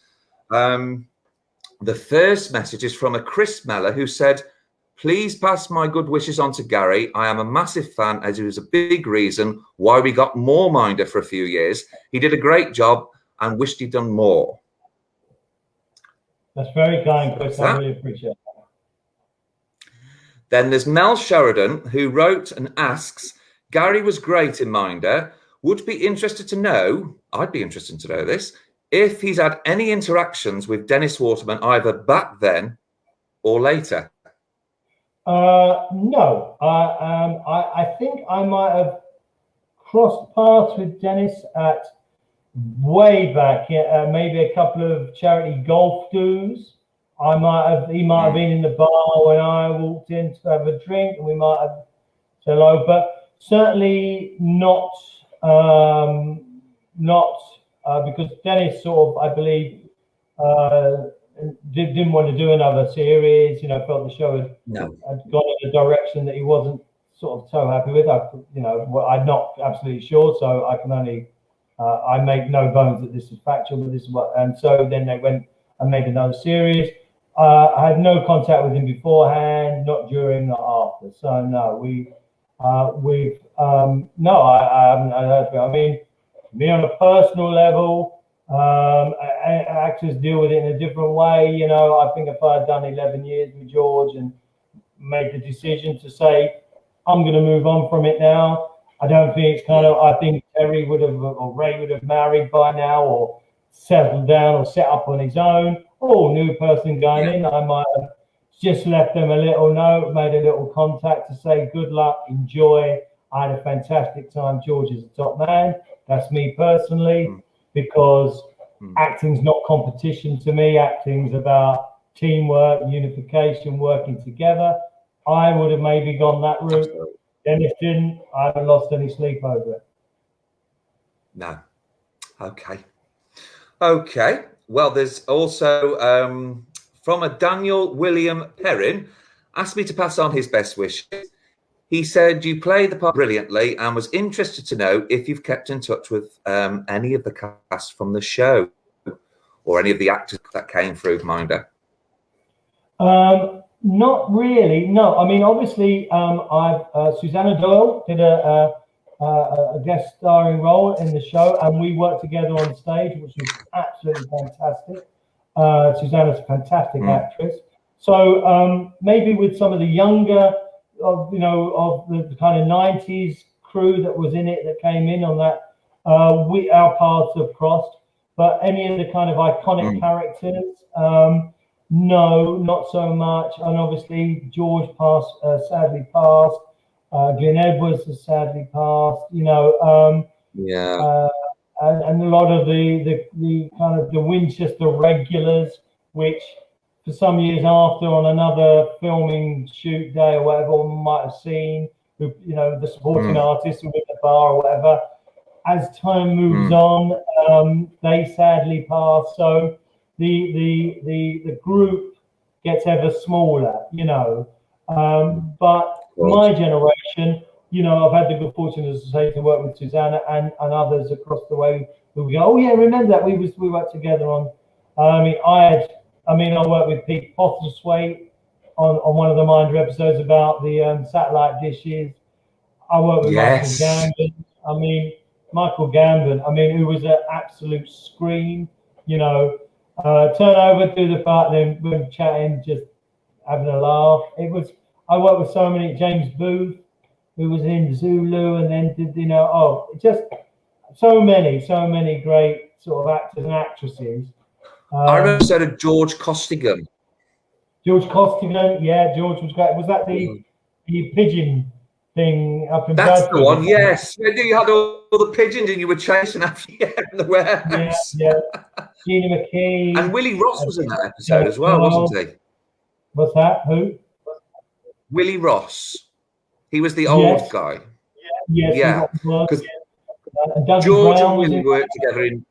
The first message is from a Chris Meller who said, please pass my good wishes on to Gary. I am a massive fan, as he was a big reason why we got more Minder for a few years. He did a great job and wished he'd done more. That's very kind, Chris. I really appreciate it. Then there's Mel Sheridan, who wrote and asks, Gary was great in Minder. Would be interested to know, I'd be interested to know this, if he's had any interactions with Dennis Waterman either back then or later. No. I think I might have crossed paths with Dennis at way back, maybe a couple of charity golf dues. He might have been in the bar when I walked in to have a drink, and we might have said hello, but certainly not because Dennis sort of, I believe, didn't want to do another series. Felt the show had gone in a direction that he wasn't sort of so happy with. I'm not absolutely sure, so I can only I make no bones that this is factual, but this is what. And so then they went and made another series. I had no contact with him beforehand, not during, not after. So no, I haven't heard from him. I mean, me on a personal level, actors deal with it in a different way. I think if I had done 11 years with George and made the decision to say, I'm going to move on from it now, I don't think it's I think Terry would have, or Ray would have married by now, or settled down, or set up on his own. New person going in. I might have just left them a little note, made a little contact to say good luck, enjoy. I had a fantastic time. George is a top man. That's me personally, because acting's not competition to me. Acting's about teamwork, unification, working together. I would have maybe gone that route. Then if didn't, I haven't lost any sleep over it. No. Okay. Okay. Well, there's also from a Daniel William Perrin, asked me to pass on his best wishes. He said you played the part brilliantly and was interested to know if you've kept in touch with any of the cast from the show or any of the actors that came through, Minder. Not really. No. I mean, obviously, Susanna Doyle did a guest starring role in the show, and we worked together on stage, which was absolutely fantastic. Susanna's a fantastic actress. So maybe with some of the younger, of the kind of 90s crew that was in it, that came in on that, our paths have crossed. But any of the kind of iconic characters, no, not so much. And obviously George sadly passed. Glenn Edwards has sadly passed. And a lot of the kind of the Winchester regulars, which for some years after on another filming shoot day or whatever, one might have seen, the supporting artists who were at the bar or whatever. As time moves on, they sadly pass. So the group gets ever smaller, But my generation, I've had the good fortune, as I say, to work with Susanna and others across the way who go, oh yeah, remember that we worked together on. I worked with Pete Postlethwaite on one of the Minder episodes about the satellite dishes. I worked with Michael Gambon, who was an absolute scream, turn over, do the part, then we're chatting, just having a laugh. I worked with so many, James Booth, who was in Zulu, and then did, just so many great sort of actors and actresses. I remember said of George Costigan. George Costigan, yeah, George was great. Was that the pigeon thing up in That's Bradford? the one, yes. You had all the pigeons and you were chasing after in the warehouse. Yeah. Gina McKee. And Willie Ross was in that episode as well, wasn't he? What's that? Who? Willie Ross. He was the old guy. Yeah. Because George and Willie worked together in...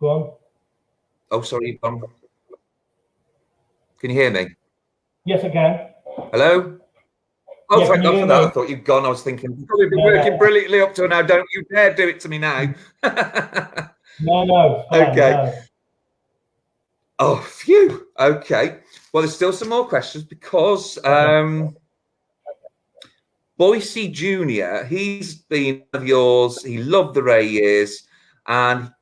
Go on. Oh, sorry. Can you hear me? Yes, I can. Hello? Oh, thank God for that. I thought you'd gone. I was thinking, you've probably been working brilliantly up to now. Don't you dare do it to me now. No. Okay. No. Oh, phew. Okay. Well, there's still some more questions because Boise Jr., he's been one of yours. He loved the Ray years. And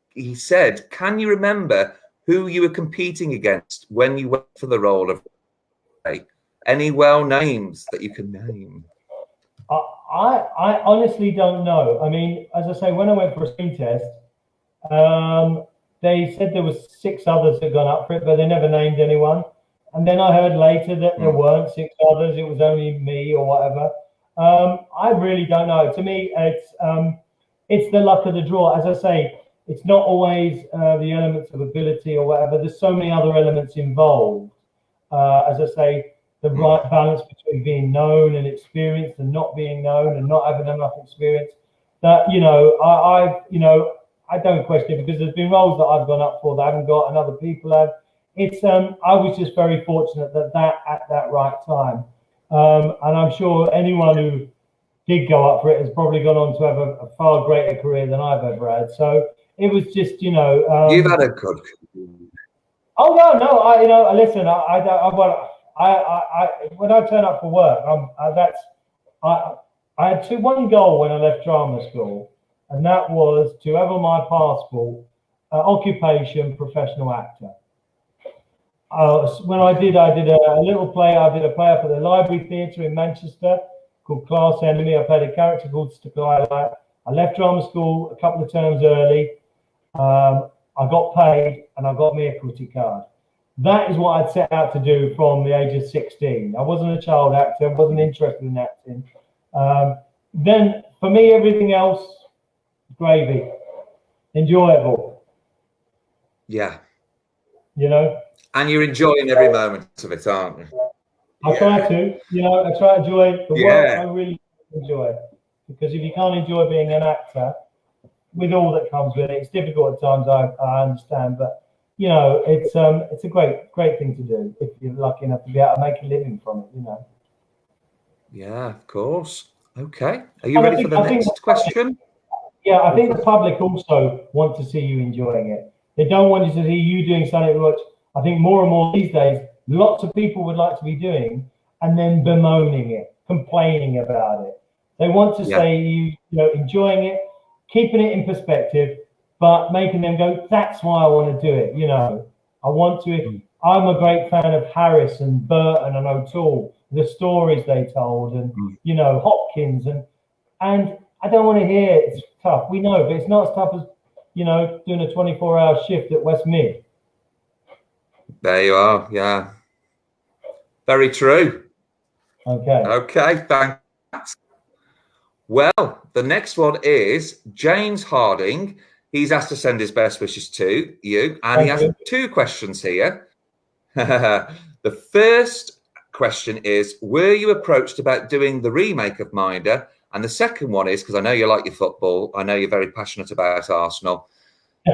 he said, can you remember who you were competing against when you went for the role of Ray? Any names that you can name? I honestly don't know. As I say, when I went for a screen test, they said there was 6 others that had gone up for it, but they never named anyone. And then I heard later that there weren't 6 others; it was only me or whatever. I really don't know. To me, it's the luck of the draw. As I say, it's not always the elements of ability or whatever. There's so many other elements involved. As I say, the right balance between being known and experienced and not being known and not having enough experience. That I don't question it, because there's been roles that I've gone up for that I haven't got and other people have. It's I was just very fortunate that at that right time. And I'm sure anyone who did go up for it has probably gone on to have a far greater career than I've ever had. So it was just, you've had a good. Oh no! Listen. When I turn up for work, I had one goal when I left drama school, and that was to have on my passport occupation professional actor. When I did a little play. I did a play up at the Library Theatre in Manchester called Class Enemy. I played a character called Skylight. I left drama school a couple of terms early. I got paid and I got me a equity card. That is what I'd set out to do from the age of 16. I wasn't a child actor. I wasn't interested in acting. Then for me, everything else, gravy. enjoyable. Yeah. You know? And you're enjoying every moment of it, aren't you? I try to, I try to enjoy the work. I really enjoy it. Because if you can't enjoy being an actor, with all that comes with it, it's difficult at times, I understand, but it's a great thing to do if you're lucky enough to be able to make a living from it, Yeah, of course. Okay. Are you ready for the next question? Yeah, I think the public also want to see you enjoying it. They don't want to see you doing something which I think more and more these days, lots of people would like to be doing and then bemoaning it, complaining about it. They want to say you enjoying it, keeping it in perspective, but making them go, that's why I want to do it. I want to. I'm a great fan of Harris and Burton and O'Toole, the stories they told, and Hopkins, and I don't want to hear it's tough. We know, but it's not as tough as doing a 24-hour shift at West Mid. There you are. Yeah, very true. Okay, thanks. Well, the next one is James Harding. He's asked to send his best wishes to you, and he has 2 questions here. The first question is, were you approached about doing the remake of Minder? And the second one is, because I know you like your football, I know you're very passionate about Arsenal.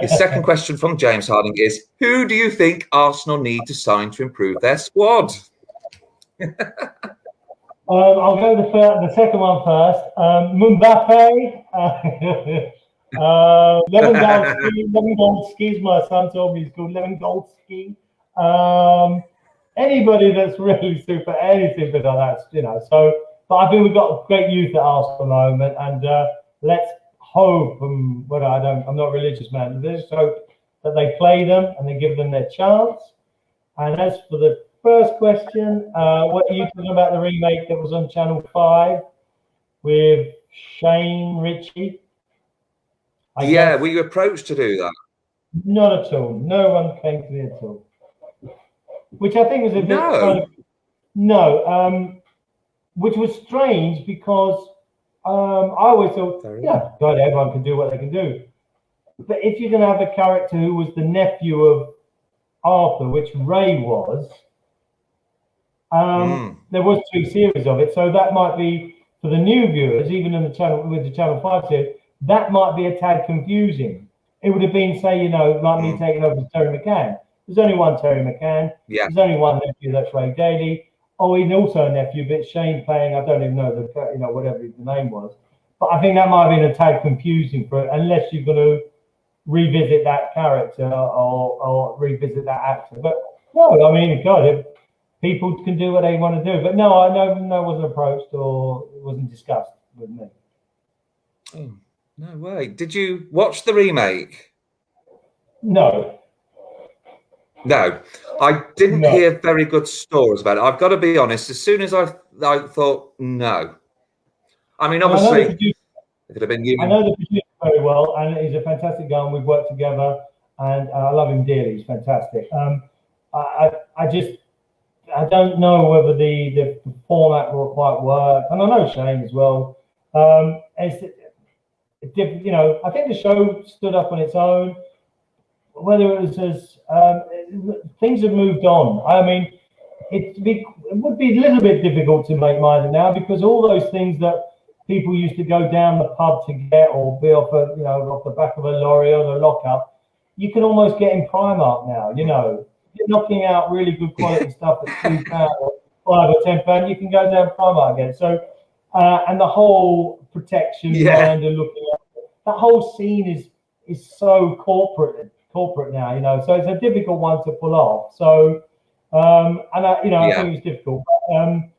His second question from James Harding is, who do you think Arsenal need to sign to improve their squad? I'll go the second one first. Mbappe, Lewandowski, my son told me he's called Lewandowski. Anybody that's really super, anything but that, So, but I think we've got great youth at Arsenal at the moment, and let's hope. I'm not a religious man. Let's hope that they play them and they give them their chance. And as for the first question, what are you talking about, the remake that was on Channel 5 with Shane Ritchie? Yeah, were you approached to do that? Not at all. No one came to me at all. Which I think was a bit which was strange because I always thought, God, everyone can do what they can do. But if you're going to have a character who was the nephew of Arthur, which Ray was, there was 2 series of it, so that might be for the new viewers, even in the Channel 5 series, that might be a tad confusing. It would have been, say, like me taking over Terry McCann. There's only one Terry McCann. Yeah. There's only one nephew, that's Ray Daley. Oh, he's also a nephew, but Shane playing, I don't even know whatever the name was. But I think that might have been a tad confusing for it, unless you're going to revisit that character or revisit that actor. But no, I mean, God, people can do what they want to do. But no, I wasn't approached or it wasn't discussed with me. Oh, no way. Did you watch the remake? No. No, I didn't hear very good stories about it. I've got to be honest. As soon as I thought, no. I mean, obviously, if it had been you. I know the producer very well, and he's a fantastic guy, and we've worked together, and I love him dearly. He's fantastic. I don't know whether the format will quite work, and I know Shane as well. I think the show stood up on its own. Whether it was as things have moved on. I mean, it would be a little bit difficult to make Minder now because all those things that people used to go down the pub to get or be off the back of a lorry or a lockup, you can almost get in Primark now. You're knocking out really good quality stuff at £2 or £5 or £10. You can go down Primark again. So, and the whole protection Minder looking at that whole scene is so corporate now, so it's a difficult one to pull off. So, I think it was difficult. And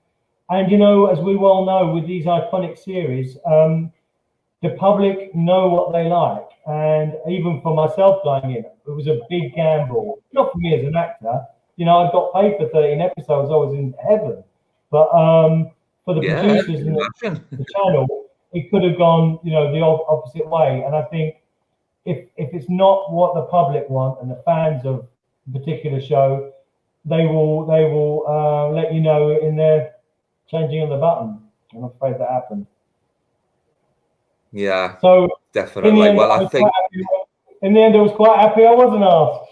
as we well know, with these iconic series, the public know what they like. And even for myself going in, it was a big gamble. Not for me as an actor. I got paid for 13 episodes. I was in heaven. But for the producers and the channel, it could have gone, the opposite way. And I think if it's not what the public want and the fans of a particular show, they will let you know in their changing of the button. I'm afraid that happened. Yeah. So definitely. Well, I think in the end, I was quite happy I wasn't asked.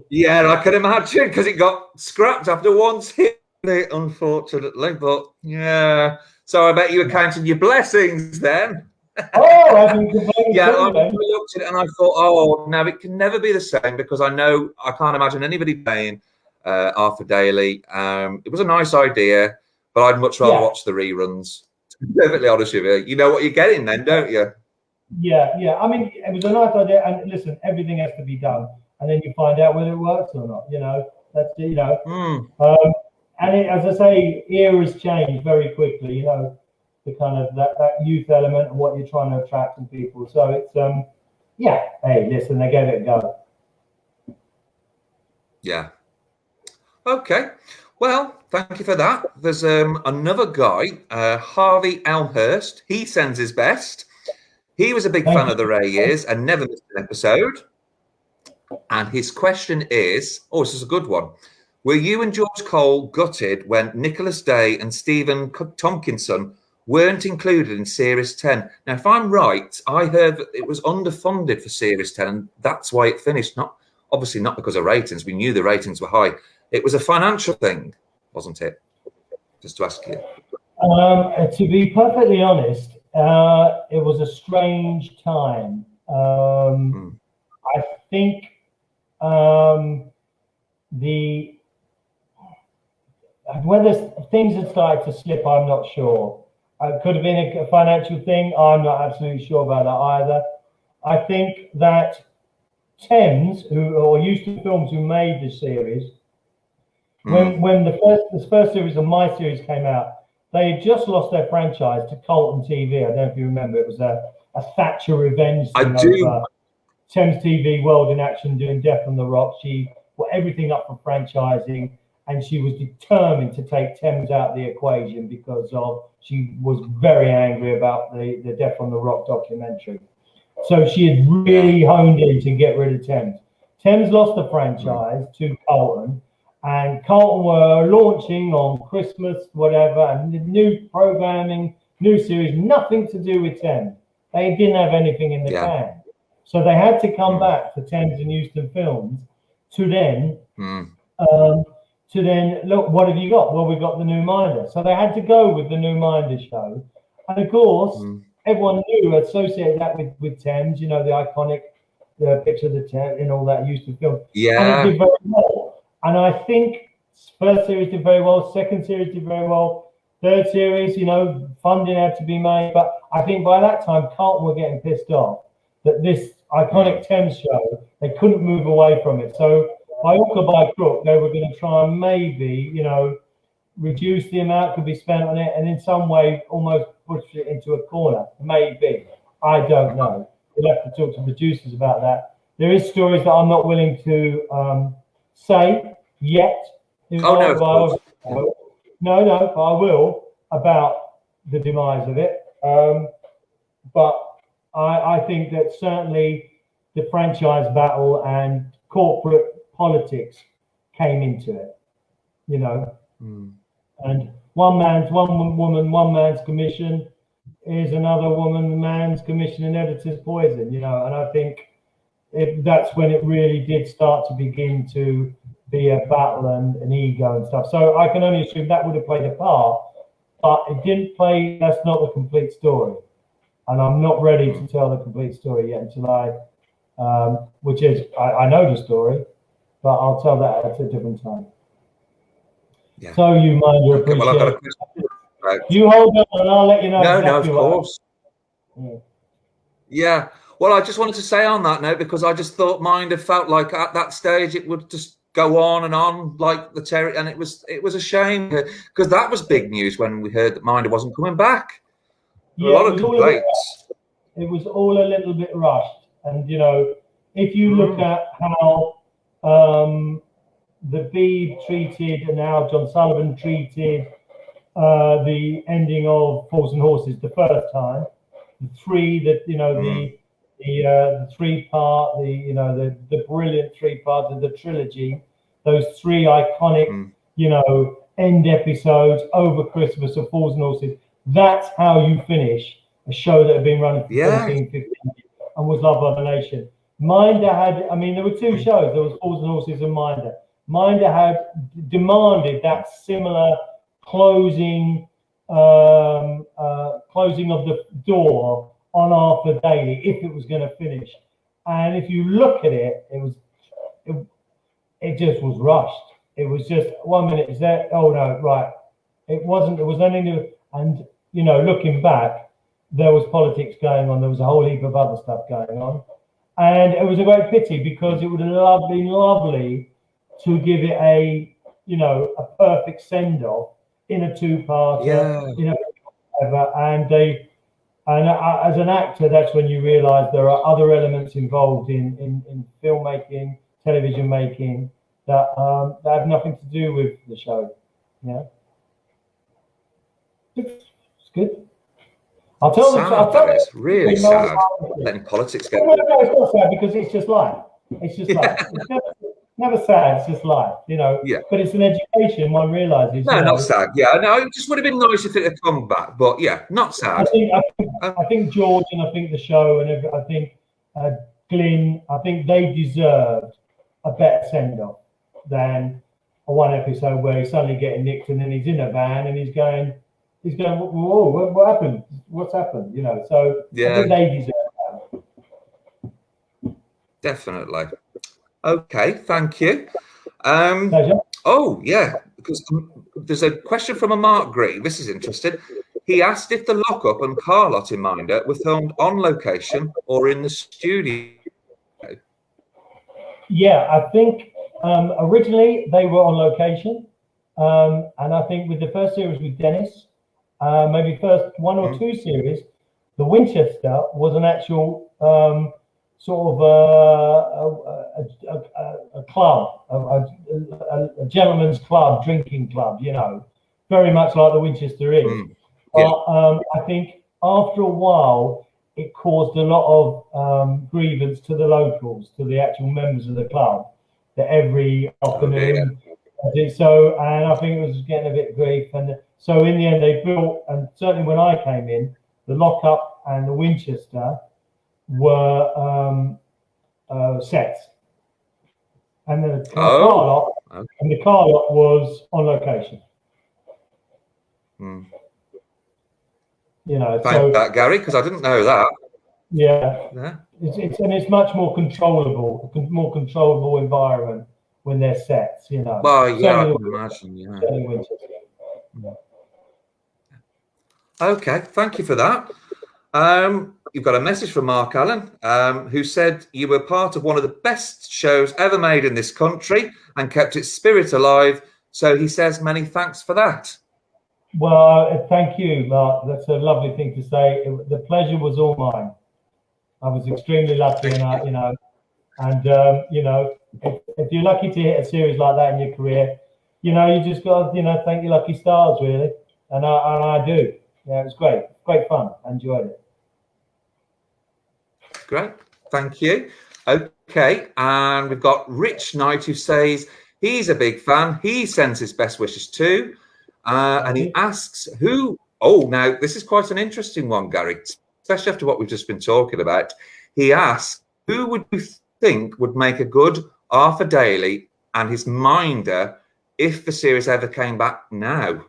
Yeah, I can imagine, because it got scrapped after once hitting it, unfortunately. But yeah, so I bet you were counting your blessings then. Oh, I've been complaining. Yeah, I looked at it and I thought, oh, no, it can never be the same, because I can't imagine anybody playing Arthur Daley. It was a nice idea, but I'd much rather watch the reruns. To be perfectly honest with you, you know what you're getting then, don't you? Yeah. I mean, it was a nice idea, and listen, everything has to be done, and then you find out whether it works or not. That's and as I say, eras change very quickly. The kind of that youth element and what you're trying to attract in people. So it's hey, listen, they gave it a go. Yeah. Okay. Well, thank you for that. There's another guy, Harvey Elmhurst. He sends his best. He was a big fan of the Ray years and never missed an episode. And his question is, this is a good one. Were you and George Cole gutted when Nicholas Day and Stephen Tompkinson weren't included in Series 10? Now, if I'm right, I heard that it was underfunded for Series 10, and that's why it finished. Obviously not because of ratings. We knew the ratings were high. It was a financial thing, wasn't it? Just to ask you. To be perfectly honest, it was a strange time. I think whether things had started to slip, I'm not sure. It could have been a financial thing. I'm not absolutely sure about that either. I think that Thames, or Euston Films, who made the series, when the first series of my series came out, they had just lost their franchise to Colton TV. I don't know if you remember. It was a Thatcher revenge thing. I do. Over Thames TV, World in Action, doing Death on the Rock. She put everything up for franchising, and she was determined to take Thames out of the equation because she was very angry about the Death on the Rock documentary. So she had really honed in to get rid of Thames. Thames lost the franchise to Colton, and Colton were launching on Christmas, whatever, and the new programming, new series, nothing to do with Thames. They didn't have anything in the can. So they had to come back for Thames and Euston Films to then look, what have you got? Well, we've got the New Minder. So they had to go with the New Minder show. And of course, everyone knew, associated that with Thames, the iconic picture of the Thames and all that Euston Film. Yeah. And it did very well. And I think first series did very well, second series did very well, third series, funding had to be made. But I think by that time, Carlton were getting pissed off that this iconic Thames show, they couldn't move away from it. So by hook or by crook, they were going to try and maybe, reduce the amount could be spent on it, and in some way almost push it into a corner. Maybe. I don't know. We'll have to talk to producers about that. There is stories that I'm not willing to say yet. No, I will, about the demise of it. But I think that certainly the franchise battle and corporate politics came into it, and one woman, one man's commission is another man's commission, and editor's poison, and I think that's when it really did start to begin to be a battle and an ego and stuff. So I can only assume that would have played a part, but it didn't play. That's not the complete story, and I'm not ready to tell the complete story yet until I know the story, but I'll tell that at a different time. Yeah. So you mind your appreciation. Well, I've got a question. You hold on and I'll let you know. No, of course. Yeah. Well, I just wanted to say on that note, because I just thought Minder felt like at that stage it would just go on and on like the Terry, and it was a shame because that was big news when we heard that Minder wasn't coming back. Yeah, a lot of complaints. It was all a little bit rushed, and if you look at how the Beeb treated and how John Sullivan treated the ending of Fools and Horses the first time, the three-part, the brilliant three-part of the trilogy, those three iconic, end episodes over Christmas of Fools and Horses. That's how you finish a show that had been running for 14, 15 years and was loved by the nation. Minder had, I mean, there were two shows. There was Fools and Horses and Minder. Minder had demanded that similar closing of the door on Arthur Daley if it was going to finish. And if you look at it, it just was rushed. It was just 1 minute is there. Oh no, right. It wasn't. It was only new. And you know, looking back, there was politics going on. There was a whole heap of other stuff going on, and it was a great pity because it would have been lovely to give it a perfect send off in a two-parter, And as an actor, that's when you realise there are other elements involved in filmmaking, television making that have nothing to do with the show. Yeah, it's good. I'll tell them. It's really sad. Letting politics go. No, it's not sad because it's just life. It's just life. It's never sad. It's just life, Yeah. But it's an education. One realises. No, not sad. Yeah, no. It just would have been nice if it had come back. But yeah, not sad. I think George and I think the show and I think Glyn. I think they deserved a better send off than a one episode where he's suddenly getting nicked and then he's in a van and he's going. Whoa, what happened? What's happened? So yeah. I think they deserve that. Definitely. Okay, thank you. Oh, yeah, because there's a question from a Mark Green. This is interesting. He asked if the lockup and car lot in Minder were filmed on location or in the studio. Yeah, I think originally they were on location. And I think with the first series with Dennis, maybe first one or two series, the Winchester was an actual sort of a club, a gentleman's club, drinking club, very much like the Winchester is. But I think after a while, it caused a lot of grievance to the locals, to the actual members of the club, that every afternoon. So, and I think it was getting a bit grief. And so in the end, they built, and certainly when I came in, the Lockup and the Winchester were sets. And the car lot was on location. Thank that, Gary, because I didn't know that. Yeah. It's much more controllable environment when they're sets, Well, yeah, I can imagine, yeah. Okay, thank you for that. You've got a message from Mark Allen, who said you were part of one of the best shows ever made in this country and kept its spirit alive. So he says many thanks for that. Well, thank you, Mark. That's a lovely thing to say. The pleasure was all mine. I was extremely lucky, if you're lucky to hit a series like that in your career, you just got to, thank your lucky stars, really. And I do. Yeah, it was great. Great fun. I enjoyed it. Great. Thank you. Okay. And we've got Rich Knight, who says he's a big fan. He sends his best wishes too. And he asks who... Oh, now, this is quite an interesting one, Gary, especially after what we've just been talking about. He asks, who would you think would make a good Arthur Daley and his Minder if the series ever came back now?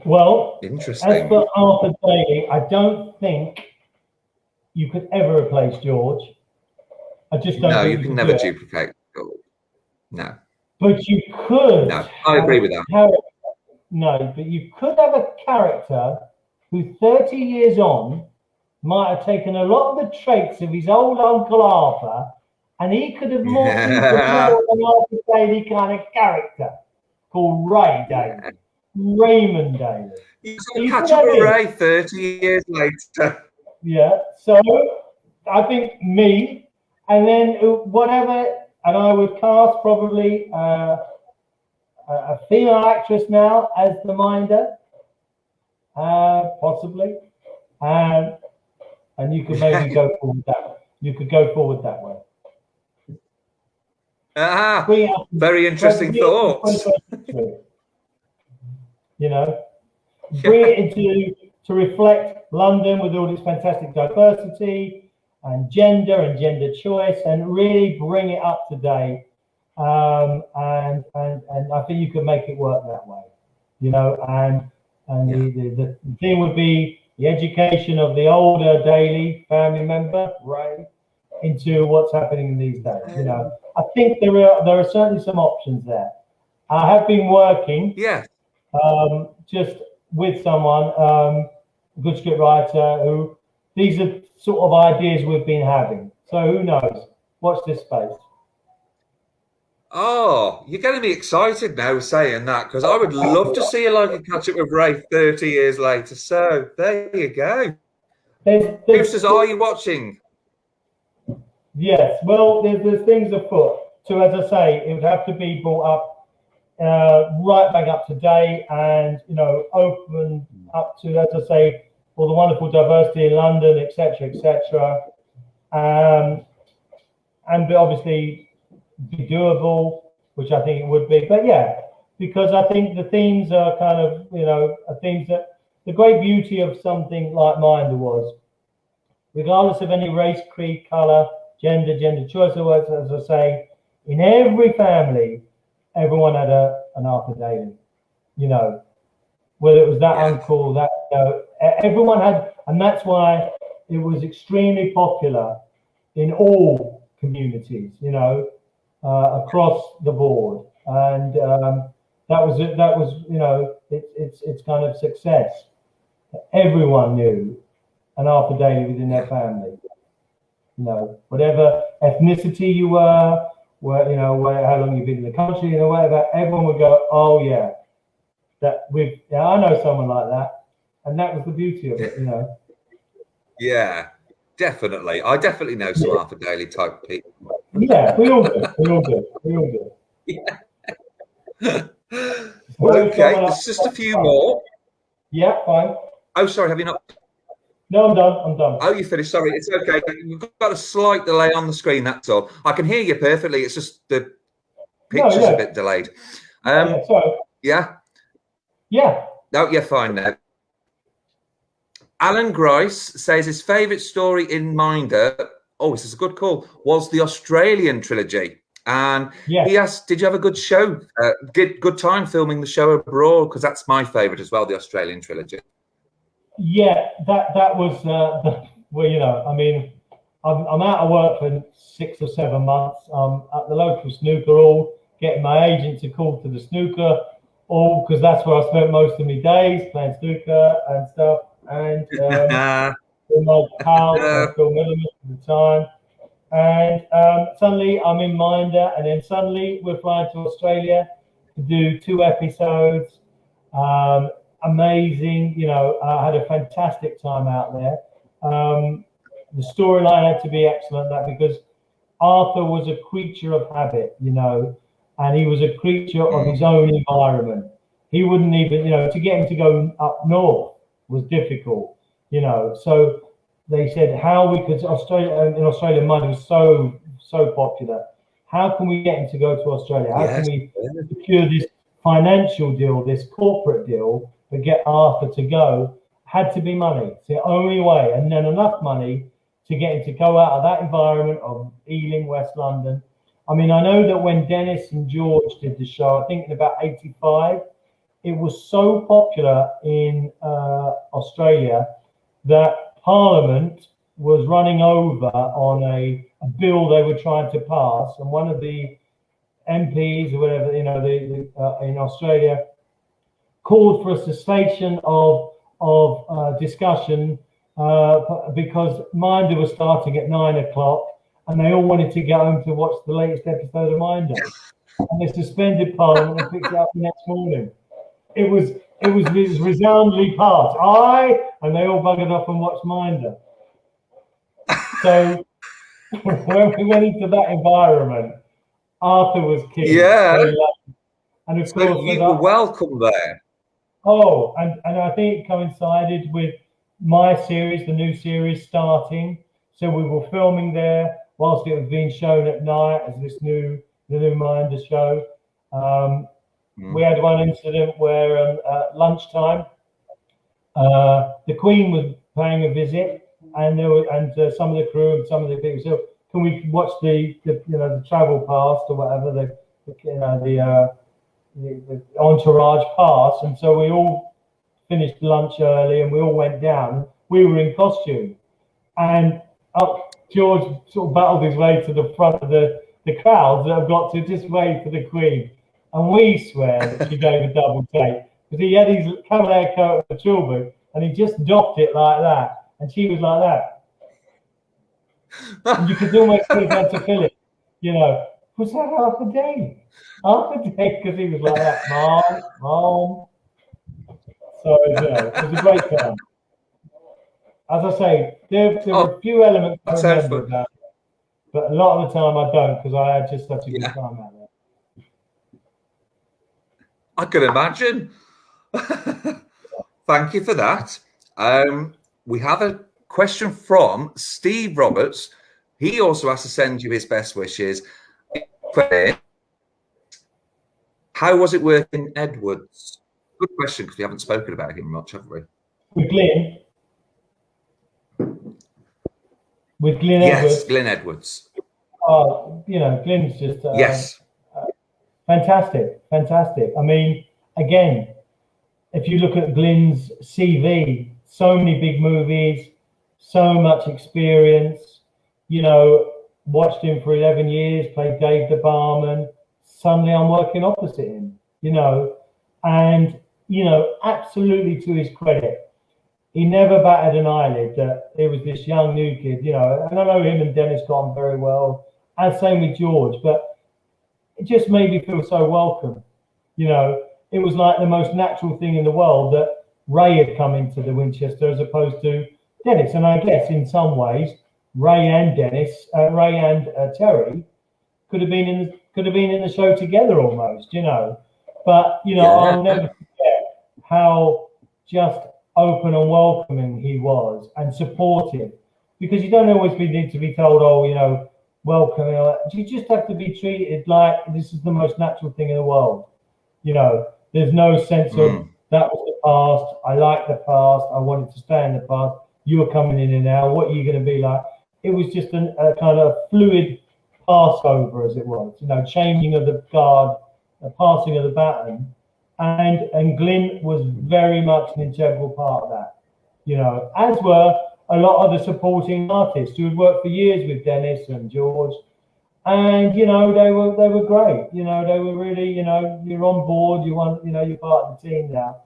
Well, interesting. As for Arthur Daley, I don't think you could ever replace George. I just don't. No, you can never duplicate George. No. But you could. No, I agree with that. No, but you could have a character who 30 years on might have taken a lot of the traits of his old Uncle Arthur, and he could have morphed into an Arthur Daley kind of character called Ray Daley. Raymond Daley. You catch up with Ray 30 years later. Yeah, so I think me, and then whatever, and I would cast probably a female actress now as the Minder, possibly, and you could maybe go forward that way. You could go forward that way. Very interesting thoughts. Bring it into to reflect London with all its fantastic diversity, and gender choice, and really bring it up to date. And I think you could make it work that way, you know. And the thing would be the education of the older Daley family member, Ray, into what's happening these days. You know, I think there are certainly some options there. I have been working, just with someone, a good script writer, who these are sort of ideas we've been having. So who knows? Watch this space. Oh, you're getting me excited now saying that, because I would love to see you like a catch up with Ray 30 years later. So there you go. Boosters, are you watching? Yes. Well, there's things afoot. So as I say, it would have to be brought up right back up to date, and you know, open up to, as I say, all the wonderful diversity in London, etc., etc. And obviously be doable, which I think it would be. But yeah, because I think the themes are kind of, you know, themes that the great beauty of something like Minder was, regardless of any race, creed, colour, gender choice, as I say, in every family, everyone had an Arthur Daley, you know, whether it was that uncle, that, you know, everyone had, and that's why it was extremely popular in all communities, you know, across the board. And that was you know, it's kind of success. Everyone knew an Arthur Daley within their family. You know, whatever ethnicity you were, you know, how long you've been in the country, you know, whatever, everyone would go, oh yeah, I know someone like that. And that was the beauty of it, you know. Yeah, definitely. I definitely know some Arthur Daley type people. Yeah, we all do. Yeah. Okay, there's just a few more. Yeah, fine. Oh, sorry, have you not? No, I'm done. Oh, you finished. Sorry, it's okay. We've got a slight delay on the screen, that's all. I can hear you perfectly. It's just the picture's a bit delayed. Sorry. Yeah? Yeah. No, you're fine now. Alan Grice says his favourite story in Minder, this is a good call, was the Australian trilogy. And he asked, did you have a good show? Good time filming the show abroad? Because that's my favourite as well, the Australian trilogy. Yeah, that was, well, you know, I mean, I'm out of work for 6 or 7 months. At the local snooker hall, getting my agent to call to the snooker hall, because that's where I spent most of my days, playing snooker and stuff. And with my pal, Phil Milliman at the time. And suddenly I'm in Minder, and then suddenly we're flying to Australia to do 2 episodes. Amazing, you know, I had a fantastic time out there. The storyline had to be excellent, because Arthur was a creature of habit, you know, and he was a creature of his own environment. He wouldn't even, you know, to get him to go up north was difficult, you know. So they said how we could, Australia Minder was so popular. How can we get him to go to Australia? How can we secure this financial deal, this corporate deal, but get Arthur to go? Had to be money. It's the only way, and then enough money to get him to go out of that environment of Ealing, West London. I mean, I know that when Dennis and George did the show, I think in about 85, it was so popular in Australia that Parliament was running over on a bill they were trying to pass, and one of the MPs or whatever, you know, in Australia called for a cessation of discussion because Minder was starting at 9 o'clock, and they all wanted to get home to watch the latest episode of Minder, and they suspended Parliament and picked it up the next morning. It was resoundingly passed. And they all buggered off and watched Minder. So when we went into that environment, Arthur was king. Yeah. And of so course, you were welcome there. Oh, and I think it coincided with my series, the new series starting. So we were filming there whilst it was being shown at night as the new Minder show. We had one incident where at lunchtime, the Queen was paying a visit, some of the crew and some of the people. So can we watch the travel past or whatever the entourage pass? And so we all finished lunch early and we all went down. We were in costume, and George sort of battled his way to the front of the crowds that have got to just wait for the Queen. And we swear that she gave a double take, because he had his cavalier coat and turban and he just doffed it like that. And she was like that. And you could almost put it down to Phillips, was that half a day? Half a day, because he was like that, Mom. So, it was a great time. As I say, there were a few elements I remember about it, but a lot of the time I don't, because I had just such a good time out there. I can imagine. Thank you for that. We have a question from Steve Roberts. He also has to send you his best wishes. How was it working Edwards? Good question, because we haven't spoken about him much, have we? With Glyn? With Glyn Yes, Edwards? Glyn Edwards. Glyn's just yes. Fantastic. I mean, again, if you look at Glyn's CV, so many big movies, so much experience, watched him for 11 years, played Dave the barman. Suddenly I'm working opposite him, and, absolutely to his credit, he never batted an eyelid that it was this young new kid, and I know him and Dennis got on very well, and same with George, but it just made me feel so welcome. It was like the most natural thing in the world that Ray had come into the Winchester as opposed to Dennis. And I guess in some ways, Ray and Terry could have been in the show together almost, But I'll never forget how just open and welcoming he was and supportive, because you don't always need to be told, welcome. You just have to be treated like this is the most natural thing in the world. There's no sense of that was the past. I like the past. I wanted to stay in the past. You are coming in and now. What are you going to be like? It was just a kind of fluid passover, as it was. Changing of the guard, a passing of the baton, and Glyn was very much an integral part of that. As were a lot of the supporting artists who had worked for years with Dennis and George, and they were great. They were really, you're on board. You want, you're part of the team now,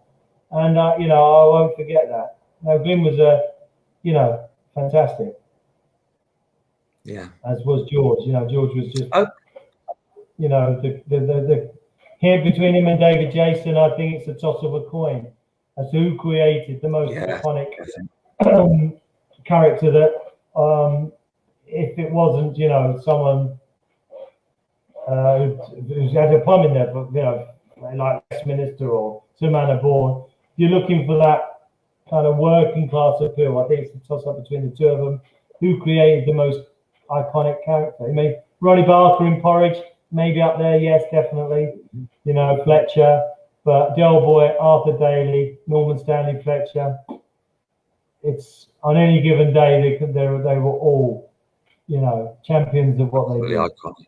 and I won't forget that. Glyn was fantastic. Yeah. As was George. George was just, the here between him and David Jason. I think it's a toss of a coin as to who created the most iconic character that, if it wasn't, someone who's had a plum in there, but like Westminster or Savannah Bourne, you're looking for that kind of working class appeal. I think it's a toss up between the two of them. Who created the most iconic character? Ronnie Barker in Porridge, maybe up there, yes, definitely. Fletcher, but Del Boy, Arthur Daley, Norman Stanley Fletcher. It's on any given day they were all, champions of what they really do. Iconic.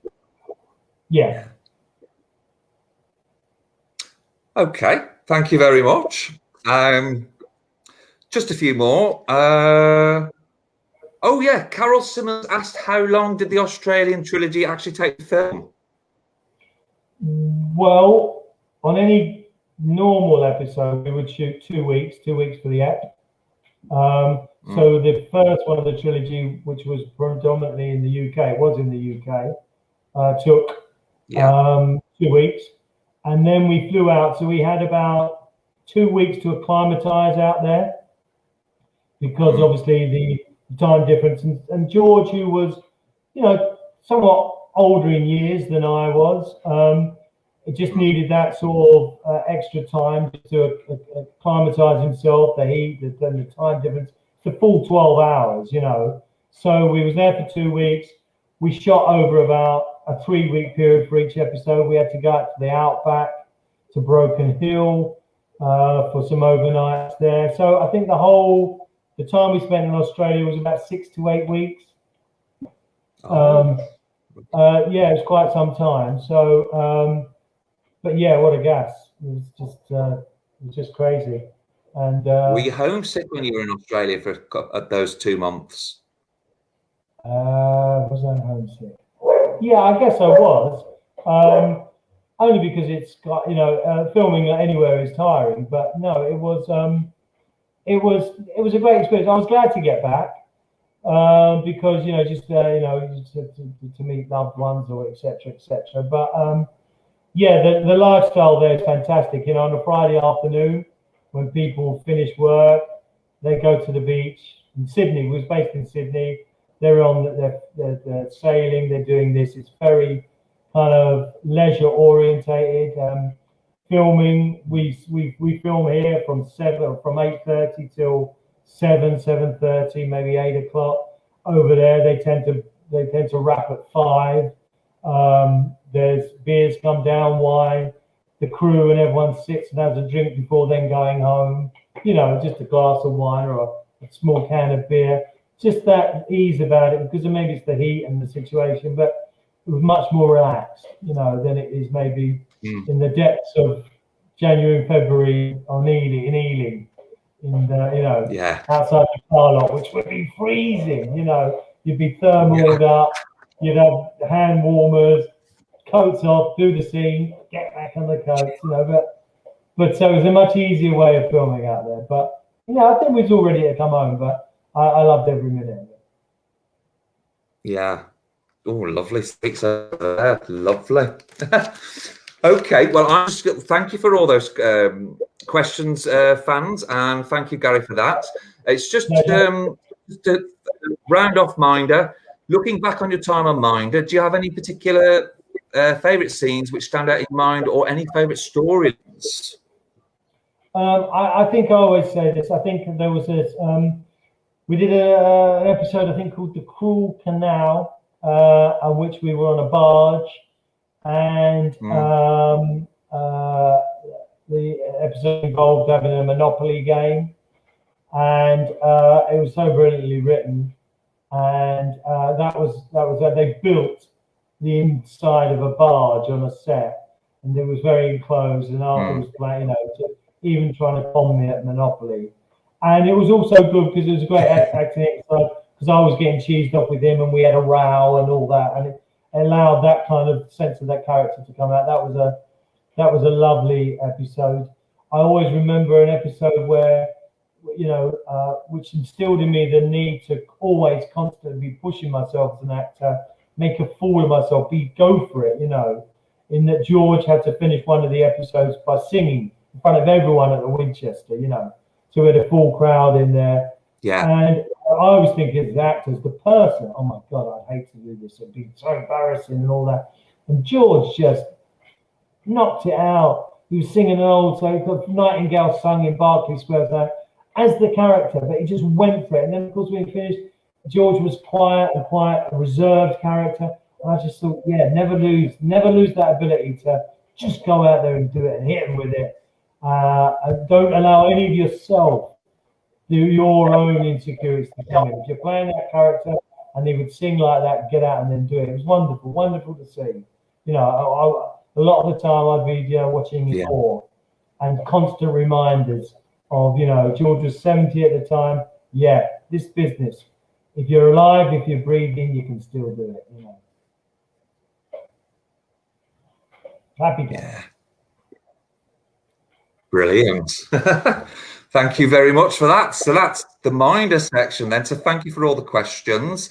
Yeah. Okay, thank you very much. Just a few more. Carol Simmons asked, how long did the Australian trilogy actually take to film? Well, on any normal episode, we would shoot 2 weeks for the ep. So the first one of the trilogy, which was predominantly in the UK, took 2 weeks. And then we flew out. So we had about 2 weeks to acclimatise out there, because obviously the time difference. And George, who was, somewhat older in years than I was, it just needed that sort of extra time to acclimatise himself, the heat, and the time difference. It's a full 12 hours, So we was there for 2 weeks. We shot over about a 3-week period for each episode. We had to go out to the outback, to Broken Hill, for some overnights there. So I think the whole the time we spent in Australia was about 6 to 8 weeks. Yeah, it was quite some time. So, but yeah, what a gas! It was just crazy. And were you homesick when you were in Australia for those 2 months? Was I homesick? Yeah, I guess I was. Only because it's got, filming anywhere is tiring. But no, it was a great experience. I was glad to get back. Because just to meet loved ones or etc. But yeah, the lifestyle there is fantastic. On a Friday afternoon when people finish work, they go to the beach. In Sydney, we was based in Sydney. They're they're sailing. They're doing this. It's very kind of leisure orientated. Filming. We film here from 8:30 till 7:30, maybe 8 o'clock. Over there, they tend to wrap at 5. There's beers come down, wine. The crew and everyone sits and has a drink before then going home. Just a glass of wine or a small can of beer. Just that ease about it, because maybe it's the heat and the situation, but it was much more relaxed, than it is maybe in the depths of January and February in Ealing. Outside the car lot, which would be freezing. You'd be thermaled up, you'd have hand warmers, coats off, do the scene, get back on the coats. But so it was a much easier way of filming out there. But I think we was all ready to come home. But I loved every minute of it. Yeah. Oh, lovely speaks over there. Lovely. Okay, well, thank you for all those questions, fans, and thank you, Gary, for that. It's just to round off Minder. Looking back on your time on Minder, do you have any particular favourite scenes which stand out in your mind, or any favourite storylines? I think I always say this. I think there was this. We did an episode, I think, called "The Cruel Canal," on which we were on a barge. And the episode involved having a Monopoly game, and it was so brilliantly written. And that was they built the inside of a barge on a set, and it was very enclosed. And I was playing, even trying to con me at Monopoly. And it was also good because it was a great acting exercise, because I was getting cheesed off with him, and we had a row and all that, and it allowed that kind of sense of that character to come out. That was a lovely episode. I always remember an episode where, which instilled in me the need to always constantly be pushing myself as an actor, make a fool of myself, go for it, in that George had to finish one of the episodes by singing in front of everyone at the Winchester, so we had a full crowd in there. Yeah. And I was thinking, as actors, the person, oh my God, I'd hate to do this. It'd be so embarrassing and all that. And George just knocked it out. He was singing an old Nightingale sung in Berkeley Square as the character, but he just went for it. And then, of course, when he finished, George was quiet, a reserved character. And I just thought, never lose that ability to just go out there and do it and hit him with it. And don't allow any of yourself, your own insecurities to come in. If you're playing that character and he would sing like that, get out and then do it. It was wonderful to see. A lot of the time I'd be watching in awe and constant reminders of, George was 70 at the time. Yeah, this business, if you're alive, if you're breathing, you can still do it. Happy day. Yeah. Brilliant. Thank you very much for that. So that's the Minder section then. So thank you for all the questions.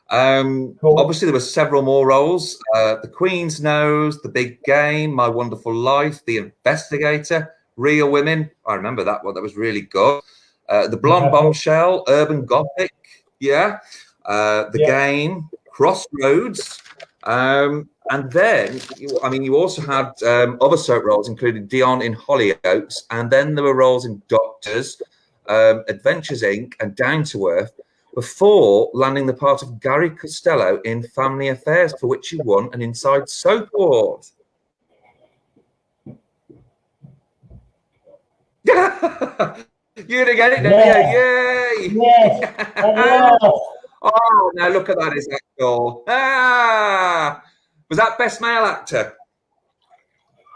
Cool. Obviously, there were several more roles. The Queen's Nose, The Big Game, My Wonderful Life, The Investigator, Real Women. I remember that one. That was really good. The Blonde Bombshell, Urban Gothic. Yeah. The Game, Crossroads. And then, you also had other soap roles, including Dion in Hollyoaks, and then there were roles in Doctors, Adventures Inc., and Down to Earth, before landing the part of Gary Costello in Family Affairs, for which you won an Inside Soap Award. You're gonna get it, Yeah. Yay! Yes. Oh, now look at that! Is that cool? Was that best male actor?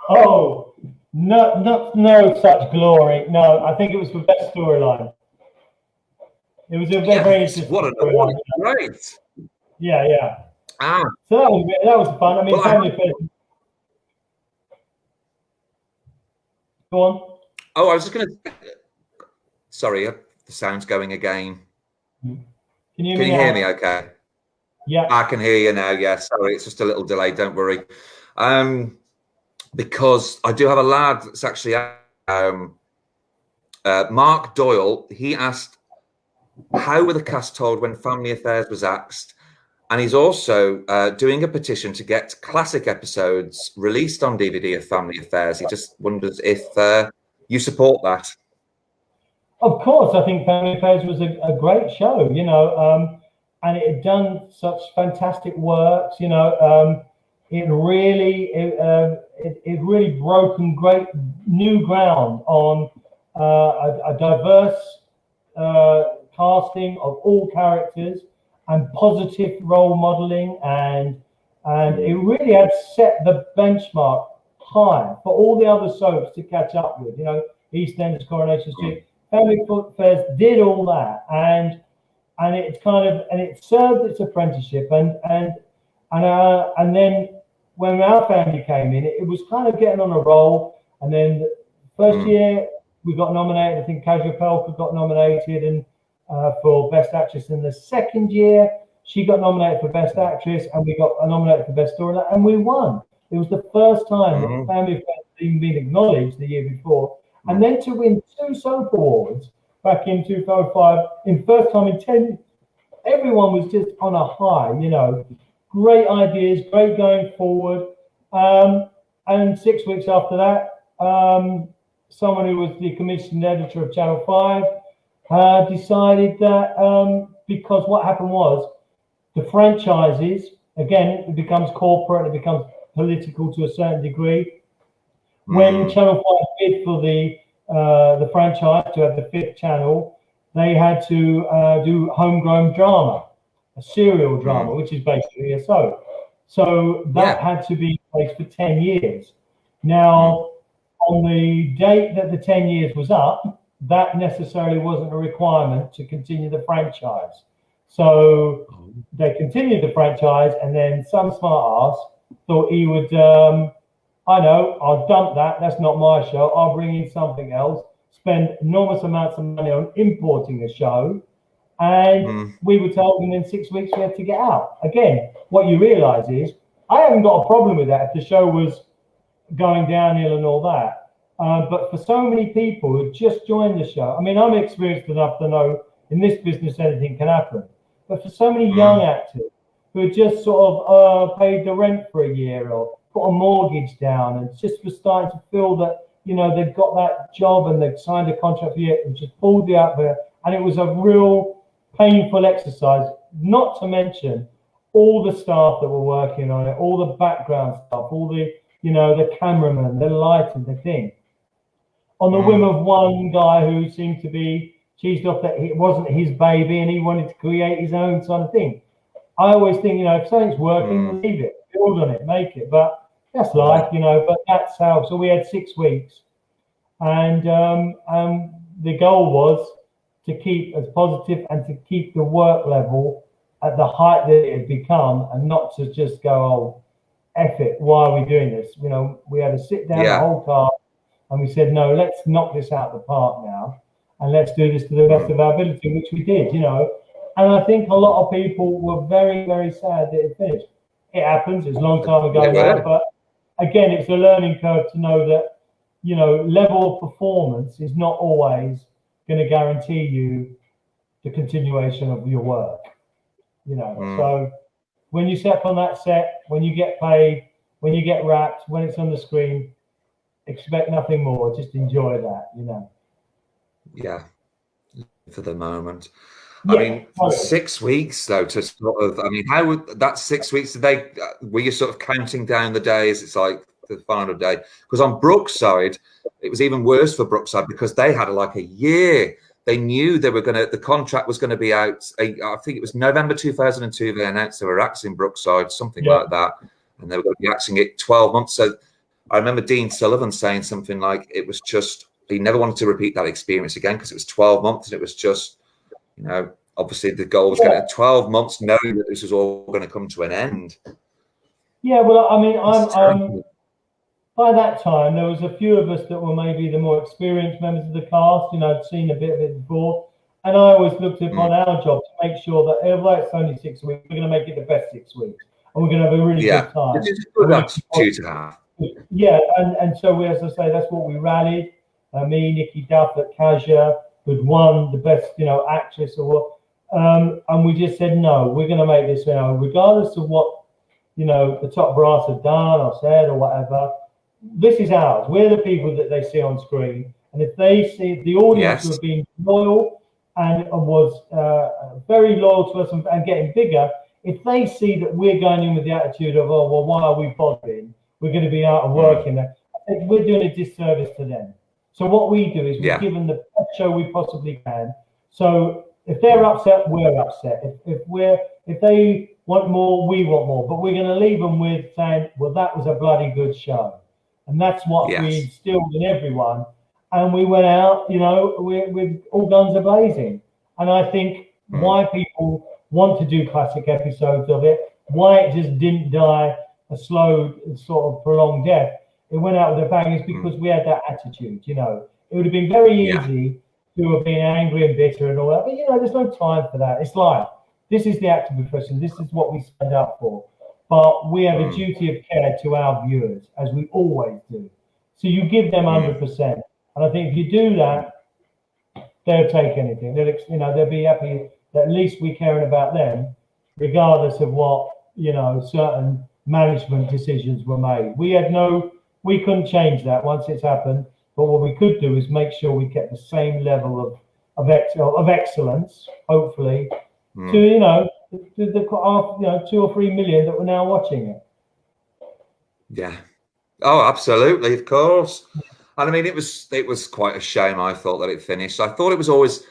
Oh, no such glory. No, I think it was for best storyline. It was a very interesting What an award! Great. Yeah. Ah. So that was fun. I mean, Family Affairs. Go on. Oh, I was just going to. Sorry, the sound's going again. Can you hear me? Okay. Yeah. I can hear you now. Yeah. Sorry, it's just a little delay. Don't worry. Because I do have a lad that's actually Mark Doyle. He asked, "How were the cast told when Family Affairs was axed?" And he's also doing a petition to get classic episodes released on DVD of Family Affairs. He just wonders if you support that. Of course, I think Family Affairs was a great show, and it had done such fantastic works, it really broken great new ground on a diverse casting of all characters and positive role modeling, and it really had set the benchmark high for all the other soaps to catch up with, EastEnders, Coronation Street. Family Affairs did all that, and it served its apprenticeship, and then when our family came in, it was kind of getting on a roll. And then the first year we got nominated. I think Kasia Pelka got nominated and for Best Actress. In the second year, she got nominated for Best Actress, and we got nominated for Best Storyline, and we won. It was the first time that Family Affairs had even been acknowledged the year before. And then to win 2 soap awards back in 2005, in first time in 10 years, everyone was just on a high, great ideas, great going forward. And 6 weeks after that, someone who was the commissioned editor of Channel 5 decided that because what happened was the franchises, again, it becomes corporate, it becomes political to a certain degree. When Channel 5 bid for the franchise to have the 5th channel, they had to do homegrown drama, a serial drama, which is basically a soap. So that had to be in place for 10 years. Now, on the date that the 10 years was up, that necessarily wasn't a requirement to continue the franchise. So they continued the franchise, and then some smart ass thought he would... I know, I'll dump that. That's not my show. I'll bring in something else, spend enormous amounts of money on importing a show. And we were told within 6 weeks we had to get out. Again, what you realize is I haven't got a problem with that if the show was going downhill and all that. But for so many people who just joined the show, I mean, I'm experienced enough to know in this business anything can happen. But for so many young actors who had just sort of paid the rent for a year or put a mortgage down and just was starting to feel that, they've got that job and they've signed a contract for it and just pulled the out there. And it was a real painful exercise, not to mention all the staff that were working on it, all the background stuff, all the, the cameraman, the lighting, the thing. On the whim of one guy who seemed to be cheesed off that it wasn't his baby and he wanted to create his own sort of thing. I always think, if something's working, leave it, build on it, make it. But that's life, but that's how. So we had 6 weeks. And the goal was to keep as positive and to keep the work level at the height that it had become, and not to just go, oh, F it, why are we doing this? We had to sit down the whole cast and we said, no, let's knock this out of the park now. And let's do this to the best of our ability, which we did, And I think a lot of people were very, very sad that it finished. It happens. It's a long time ago now. But again, it's a learning curve to know that, level of performance is not always going to guarantee you the continuation of your work. So when you step on that set, when you get paid, when you get wrapped, when it's on the screen, expect nothing more. Just enjoy that, Yeah, for the moment. I mean, 6 weeks though to sort of. I mean, how would that 6 weeks? Were you sort of counting down the days? It's like the final day. Because on Brookside, it was even worse for Brookside because they had like a year. They knew they were the contract was going to be out. I think it was November 2002. They announced they were axing Brookside, something like that, and they were going to be axing it 12 months. So I remember Dean Sullivan saying something like it was just he never wanted to repeat that experience again because it was 12 months and it was just, you know, obviously the goal was getting 12 months, knowing that this was all going to come to an end. Yeah, well, I mean, by that time, there was a few of us that were maybe the more experienced members of the cast, you know, I'd seen a bit of it before. And I always looked upon our job to make sure that, although it's only 6 weeks, we're going to make it the best 6 weeks. And we're going to have a really good time. Which is a good attitude to have. Yeah, and so we, as I say, that's what we rallied. Me, Nikki Duff at Kasia, who'd won the best, you know, actress or what. And we just said, no, we're going to make this, you know, regardless of what, you know, the top brass have done or said or whatever. This is ours. We're the people that they see on screen, and if they see the audience who have been loyal and was very loyal to us and getting bigger, if they see that we're going in with the attitude of, oh well, why are we bothering? We're going to be out of work in there. I think we're doing a disservice to them. So what we do is we give them the best show we possibly can. So if they're upset, we're upset. If they want more, we want more. But we're going to leave them with saying, well, that was a bloody good show. And that's what we instilled in everyone. And we went out, you know, with all guns a-blazing. And I think why people want to do classic episodes of it, why it just didn't die a slow, sort of prolonged death, it went out with a bang, is because we had that attitude, you know. It would have been very easy to have been angry and bitter and all that. But, you know, there's no time for that. It's life. This is the acting profession. This is what we stand up for. But we have a duty of care to our viewers, as we always do. So you give them 100%. And I think if you do that, they'll take anything. They'll be happy that at least we're caring about them, regardless of what, you know, certain management decisions were made. We couldn't change that once it's happened. But what we could do is make sure we kept the same level of excellence, hopefully, to, you know, the 2 or 3 million that were now watching it. Yeah. Oh, absolutely, of course. And I mean, it was quite a shame, I thought, that it finished. I thought it was always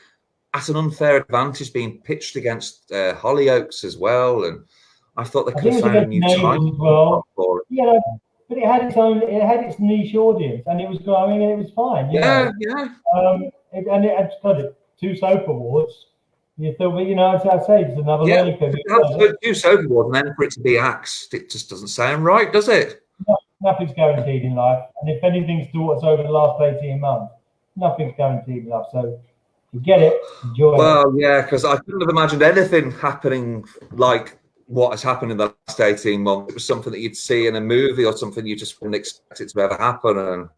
at an unfair advantage being pitched against Hollyoaks as well, and I thought they could have found a new time for it. Yeah, but it had its niche audience, and it was growing, and it was fine. You know? And it had kind of 2 soap awards. You thought, you know, as I say, it's another learning curve. Yeah, 2 soap awards, and then for it to be axed, it just doesn't sound right, does it? Nothing's guaranteed in life, and if anything's taught us over the last 18 months, nothing's guaranteed in life. So, you get it, enjoy it. Well, yeah, because I couldn't have imagined anything happening like what has happened in the last 18 months. It was something that you'd see in a movie or something you just wouldn't expect it to ever happen. And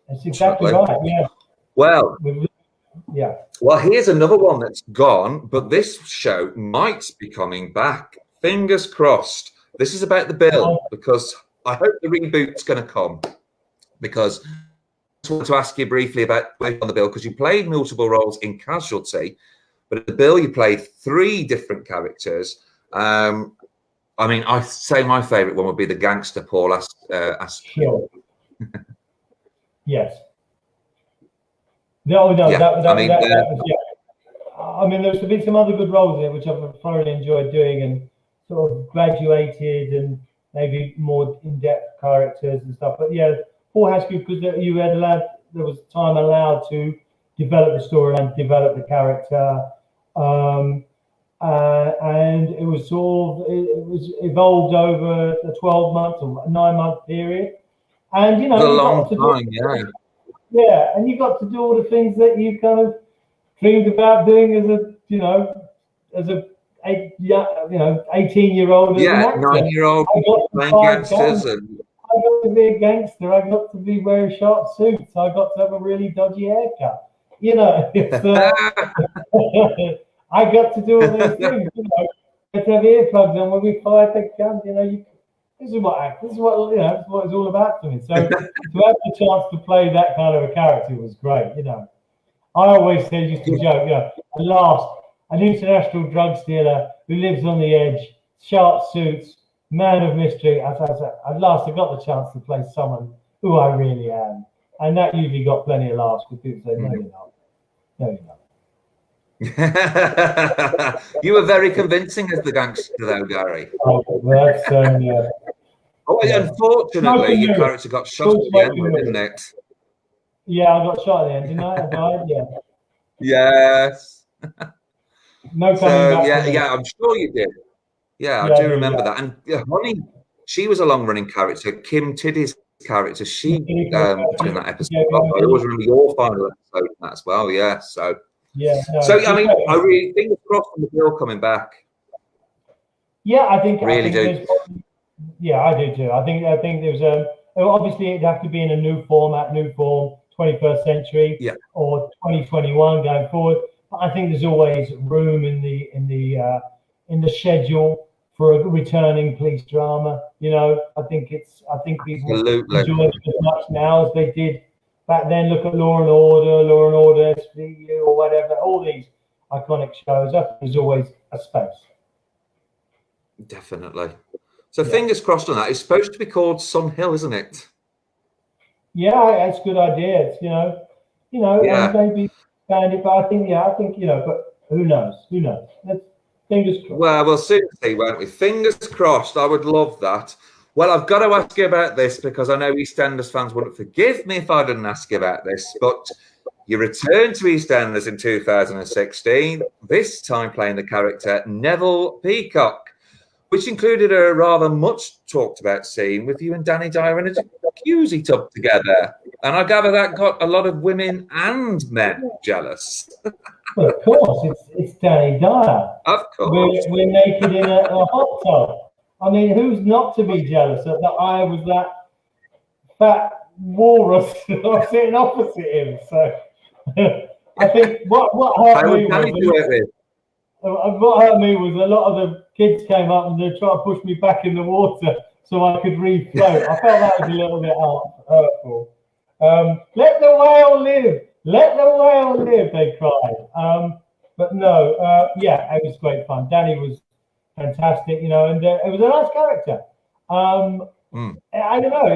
that's exactly right. Yeah. Well. Yeah. Well, here's another one that's gone, but this show might be coming back. Fingers crossed. This is about the bill, because I hope the reboot's going to come. Because I just wanted to ask you briefly about on the bill, because you played multiple roles in Casualty, but in the bill you played 3 different characters. I mean, I say my favourite one would be the gangster Paul Sure. Yes. No, that was, yeah. I mean, there's been some other good roles in it, which I've thoroughly enjoyed doing, and sort of graduated and maybe more in-depth characters and stuff. But yeah, Paul Haskell, because there was time allowed to develop the story and develop the character, and it was evolved over a 12-month or 9-month period, and you know, a long time, yeah. Yeah, and you got to do all the things that you kind of dreamed about doing as a 18-year-old. Yeah, 9-year-old playing gangsters. I got to be a gangster. I got to be wearing sharp suits. I got to have a really dodgy haircut. You know, I got to do all these things. You know, I had to have earplugs on when we fired the gun. You know, this is what it's all about to me. So to have the chance to play that kind of a character was great. You know, I always used to joke, you know, at last, an international drug dealer who lives on the edge, sharp suits, man of mystery. As I said, at last I got the chance to play someone who I really am, and that usually got plenty of laughs because people say, "No, you're not. No, you're not." You were very convincing as the gangster, though, Gary. Oh, well, that's yeah. Oh, unfortunately, your character got shot at the end, didn't it? Yeah, I got shot at the end, didn't I? I died, yeah. Yes. No coming back. Yeah, I'm sure you did. Yeah, I do remember that. And Honey, she was a long-running character. Kim Tiddy's character, she in that episode. I always remember your final episode in that as well. Yeah, so. Yeah. No, so I mean, I really think it's crossed on the bill coming back. Yeah, I think. Really do. Yeah, I do too. I think there's obviously it'd have to be in a new format, new form, 21st century, or 2021 going forward. But I think there's always room in the schedule for a returning police drama. You know, I think people enjoy it as much now as they did back then. Look at Law and Order, SVU, or whatever. All these iconic shows. I think there's always a space. Definitely. So fingers crossed on that. It's supposed to be called Sun Hill, isn't it? Yeah, that's a good idea. It's, maybe expand it, but I think, but who knows? Who knows? Fingers crossed. Well, we'll soon see, won't we? Fingers crossed. I would love that. Well, I've got to ask you about this because I know EastEnders fans wouldn't forgive me if I didn't ask you about this, but you returned to EastEnders in 2016, this time playing the character Neville Peacock, which included a rather much talked about scene with you and Danny Dyer in a jacuzzi tub together. And I gather that got a lot of women and men jealous. Well, of course, it's Danny Dyer. Of course. We're naked in a hot tub. I mean, who's not to be jealous that I was that fat walrus sitting opposite him? So I think what hurt me was... What hurt me was a lot of the kids came up and they tried to push me back in the water so I could refloat. I felt that was a little bit hurtful. Let the whale live! Let the whale live! They cried. But no, it was great fun. Danny was fantastic, and it was a nice character. I don't know,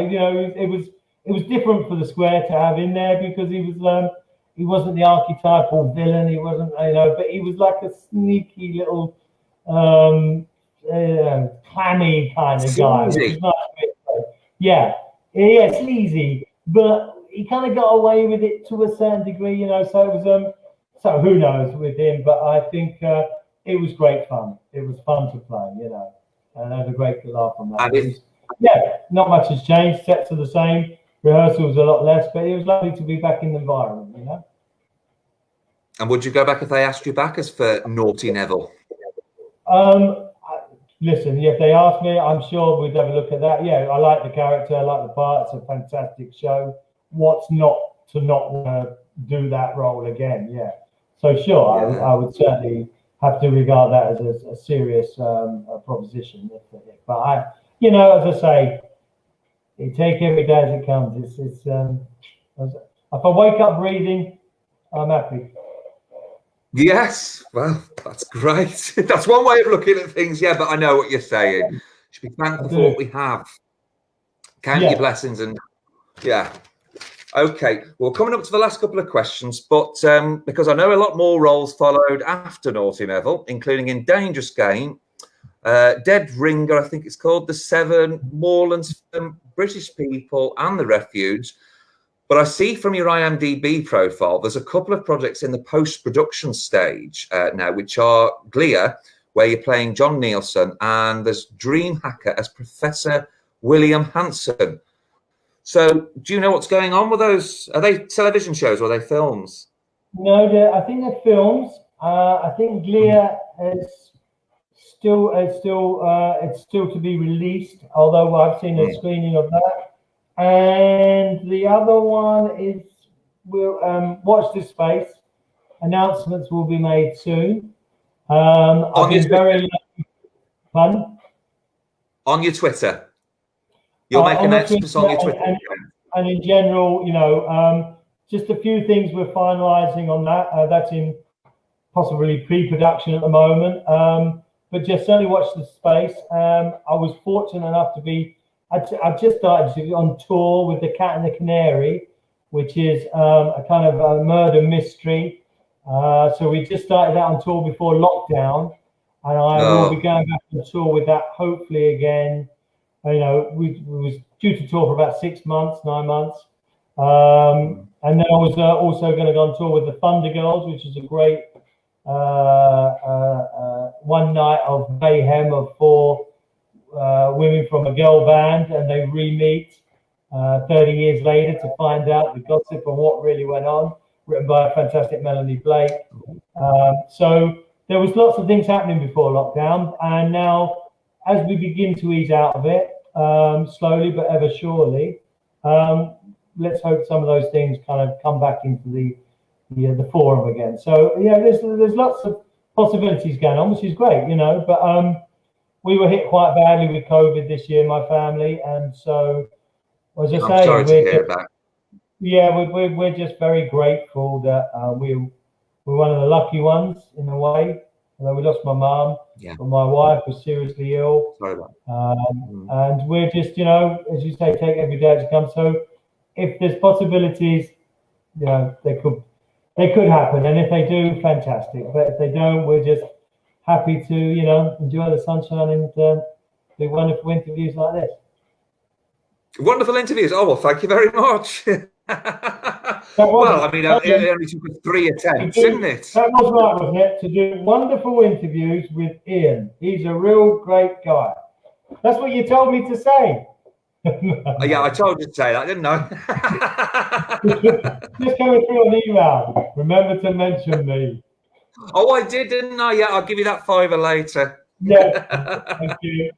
it was different for the Square to have in there because he wasn't the archetypal villain. He wasn't, but he was like a sneaky little, clammy kind of guy. Which was nice. Yeah, sleazy, but he kind of got away with it to a certain degree, So it was, so who knows with him? But I think it was great fun. It was fun to play, and I had a great laugh on that. Not much has changed. Sets are the same. Rehearsals a lot less, but it was lovely to be back in the environment, And would you go back if they asked you back as for Naughty Neville? Listen, if they asked me, I'm sure we'd have a look at that. Yeah, I like the character, I like the part. It's a fantastic show. What's not to not want to do that role again? Yeah. So sure, I would certainly have to regard that as a serious proposition. But I, as I say, you take every day as it comes. It's if I wake up breathing, I'm happy. Yes, well, that's great. That's one way of looking at things. Yeah, but I know what you're saying. Should be thankful for what we have. Count your blessings and Okay, well, coming up to the last couple of questions, but because I know a lot more roles followed after Naughty Neville, including in Dangerous Game, Dead Ringer, I think it's called, The Seven, Moorlands, British People, and The Refuge. But I see from your IMDb profile, there's a couple of projects in the post-production stage now, which are Glee, where you're playing John Nielsen, and there's Dream Hacker as Professor William Hanson. So do you know what's going on with those? Are they television shows or are they films? No, I think they're films. I think Glee is still to be released, although I've seen a screening of that. And the other one is, we'll watch this space. Announcements will be made soon. I've been very fun. On your Twitter. You'll make announcements on your Twitter. And in general, just a few things we're finalising on that. That's in possibly pre-production at the moment. but just certainly watch the space. I was fortunate enough to be, I've just started on tour with The Cat and the Canary, which is a kind of a murder mystery. So we just started that on tour before lockdown, and I will be going back on tour with that hopefully again. You know, we was due to tour for about 6 months, 9 months. And then I was also going to go on tour with the Thunder Girls, which is a great one night of mayhem of 4 women from a girl band, and they re-meet 30 years later to find out the gossip and what really went on, written by a fantastic Melanie Blake. So there was lots of things happening before lockdown, and now as we begin to ease out of it, slowly but ever surely, let's hope some of those things kind of come back into the forum again. So yeah, there's lots of possibilities going on, which is great, you know. But we were hit quite badly with COVID this year, my family, and so as I say, I'm sorry to hear that. Yeah, we're just very grateful that we're one of the lucky ones in a way. Although we lost my mum, but my wife was seriously ill. Sorry about and we're just, you know, as you say, take every day as it comes. So if there's possibilities, you know, they could happen, and if they do, fantastic. But if they don't, we're just happy to, you know, enjoy the sunshine and do wonderful interviews like this. Wonderful interviews. Oh well, thank you very much. Well, I mean, it only took us 3 attempts, didn't it? That was right, wasn't it? To do wonderful interviews with Ian. He's a real great guy. That's what you told me to say. Yeah, I told you to say that, didn't I? Just coming through on email. Remember to mention me. Oh, I did, didn't I? Yeah, I'll give you that $5 later. Yeah, thank you.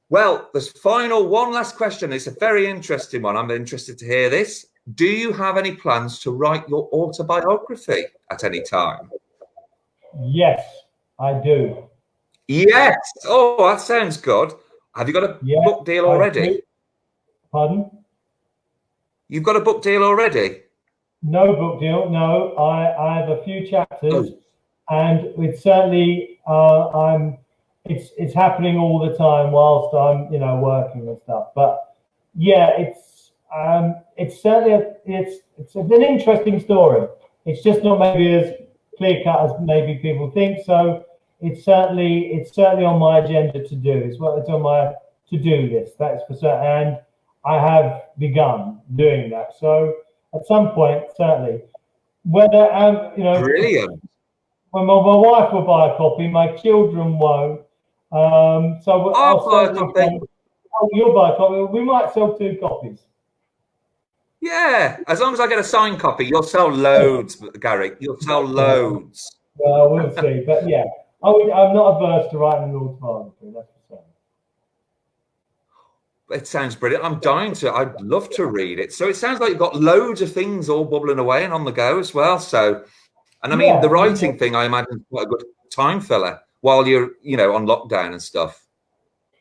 Well, there's one last question. It's a very interesting one. I'm interested to hear this. Do you have any plans to write your autobiography at any time? Yes, I do. Yes. Oh, that sounds good. Have you got a book deal already? Pardon? You've got a book deal already? No book deal. No, I have a few chapters, and it's certainly it's happening all the time whilst I'm, you know, working and stuff. But yeah, it's certainly it's an interesting story. It's just not maybe as clear cut as maybe people think. So it's certainly on my agenda to do. It's on my to-do list. That's for certain, and I have begun doing that. So at some point, certainly, whether you know, brilliant. When my wife will buy a copy, my children won't. So I'll buy a copy. Oh, you'll buy a copy. We might sell 2 copies. Yeah, as long as I get a signed copy, you'll sell loads, Gary. You'll sell loads. Well, we'll see. But yeah, I'm not averse to writing an autobiography. That's for certain. It sounds brilliant. I'm dying to. I'd love to read it. So it sounds like you've got loads of things all bubbling away and on the go as well. So, and I mean, the writing thing, I imagine, is quite a good time filler while you're, you know, on lockdown and stuff.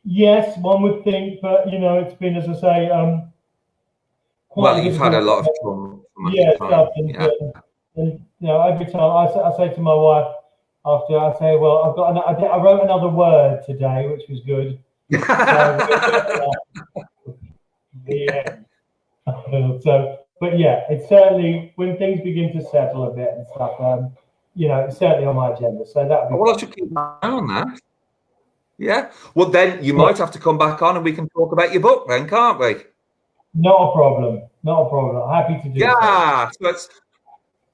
Yes, one would think, but you know, it's been, as I say, well, you've had a lot of fun. Yeah, stuff, and you know, every time I say to my wife after, I say, well, I wrote another word today, which was good. So, but yeah, it's certainly when things begin to settle a bit and stuff. You know, it's certainly on my agenda. So that. Well, I should keep an eye on that. Yeah. Well, then you might have to come back on and we can talk about your book, then, can't we? Not a problem. Not a problem. Happy to do. Yeah. So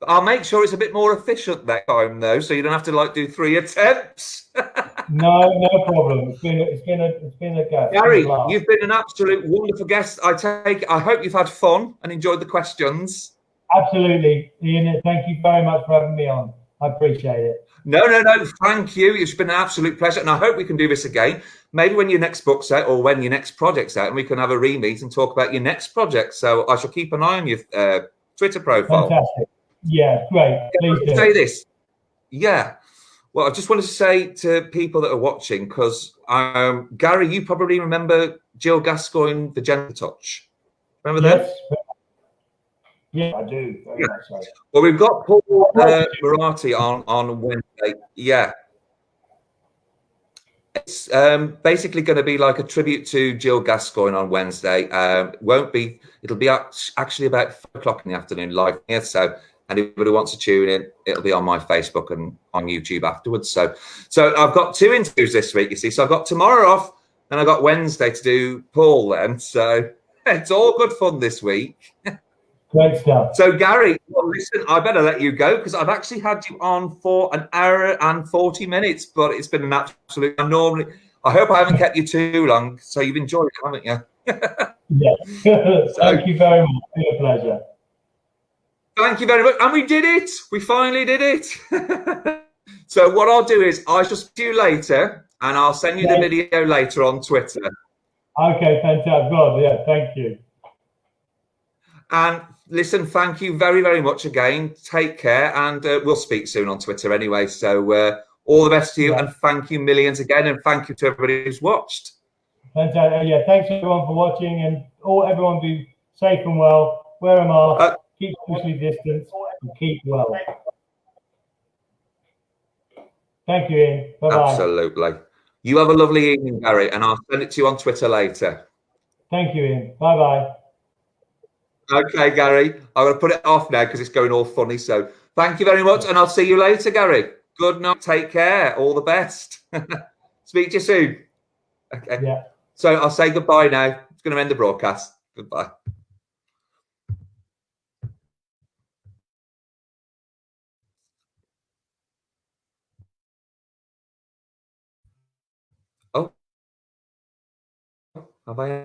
I'll make sure it's a bit more efficient that time, though, so you don't have to do 3 attempts. No problem. It's been a guest. Gary, you've been an absolute wonderful guest. I hope you've had fun and enjoyed the questions. Absolutely, Ian. Thank you very much for having me on. I appreciate it. No. Thank you. It's been an absolute pleasure, and I hope we can do this again. Maybe when your next book's out or when your next project's out, and we can have a re-meet and talk about your next project. So I shall keep an eye on your Twitter profile. Fantastic. Yeah, great. Please do. Say this. Yeah. Well, I just wanted to say to people that are watching, because Gary, you probably remember Jill Gascoigne, The Gentle Touch. Remember that? Yeah, I do. Very much so. Well, we've got Paul Murati on Wednesday. Yeah. It's basically going to be like a tribute to Jill Gascoigne on Wednesday. Won't be. It'll be actually about 5 o'clock in the afternoon live here. So anybody who wants to tune in, it'll be on my Facebook and on YouTube afterwards. So I've got 2 interviews this week. You see, so I've got tomorrow off, and I've got Wednesday to do Paul. Then, so it's all good fun this week. Great stuff. So, Gary, well, listen, I better let you go because I've actually had you on for an hour and 40 minutes, but it's been an absolute. I hope I haven't kept you too long. So you've enjoyed it, haven't you? Yeah. Thank you very much. It's been a pleasure. Thank you very much. And we did it. We finally did it. So what I'll do is I shall speak to you later, and I'll send you the video later on Twitter. Okay, fantastic. God, yeah, thank you. And listen, thank you very, very much again. Take care, and we'll speak soon on Twitter anyway. So all the best to you, and thank you millions again, and thank you to everybody who's watched. Fantastic. Yeah, thanks everyone for watching, and everyone be safe and well. Wear a mask, keep socially distanced, and keep well. Thank you, Ian. Bye-bye. Absolutely. You have a lovely evening, Gary, and I'll send it to you on Twitter later. Thank you, Ian. Bye-bye. Okay, Gary. I'm going to put it off now because it's going all funny. So thank you very much, and I'll see you later, Gary. Good night. Take care. All the best. Speak to you soon. Okay. Yeah. So I'll say goodbye now. It's going to end the broadcast. Goodbye. Oh. Have I?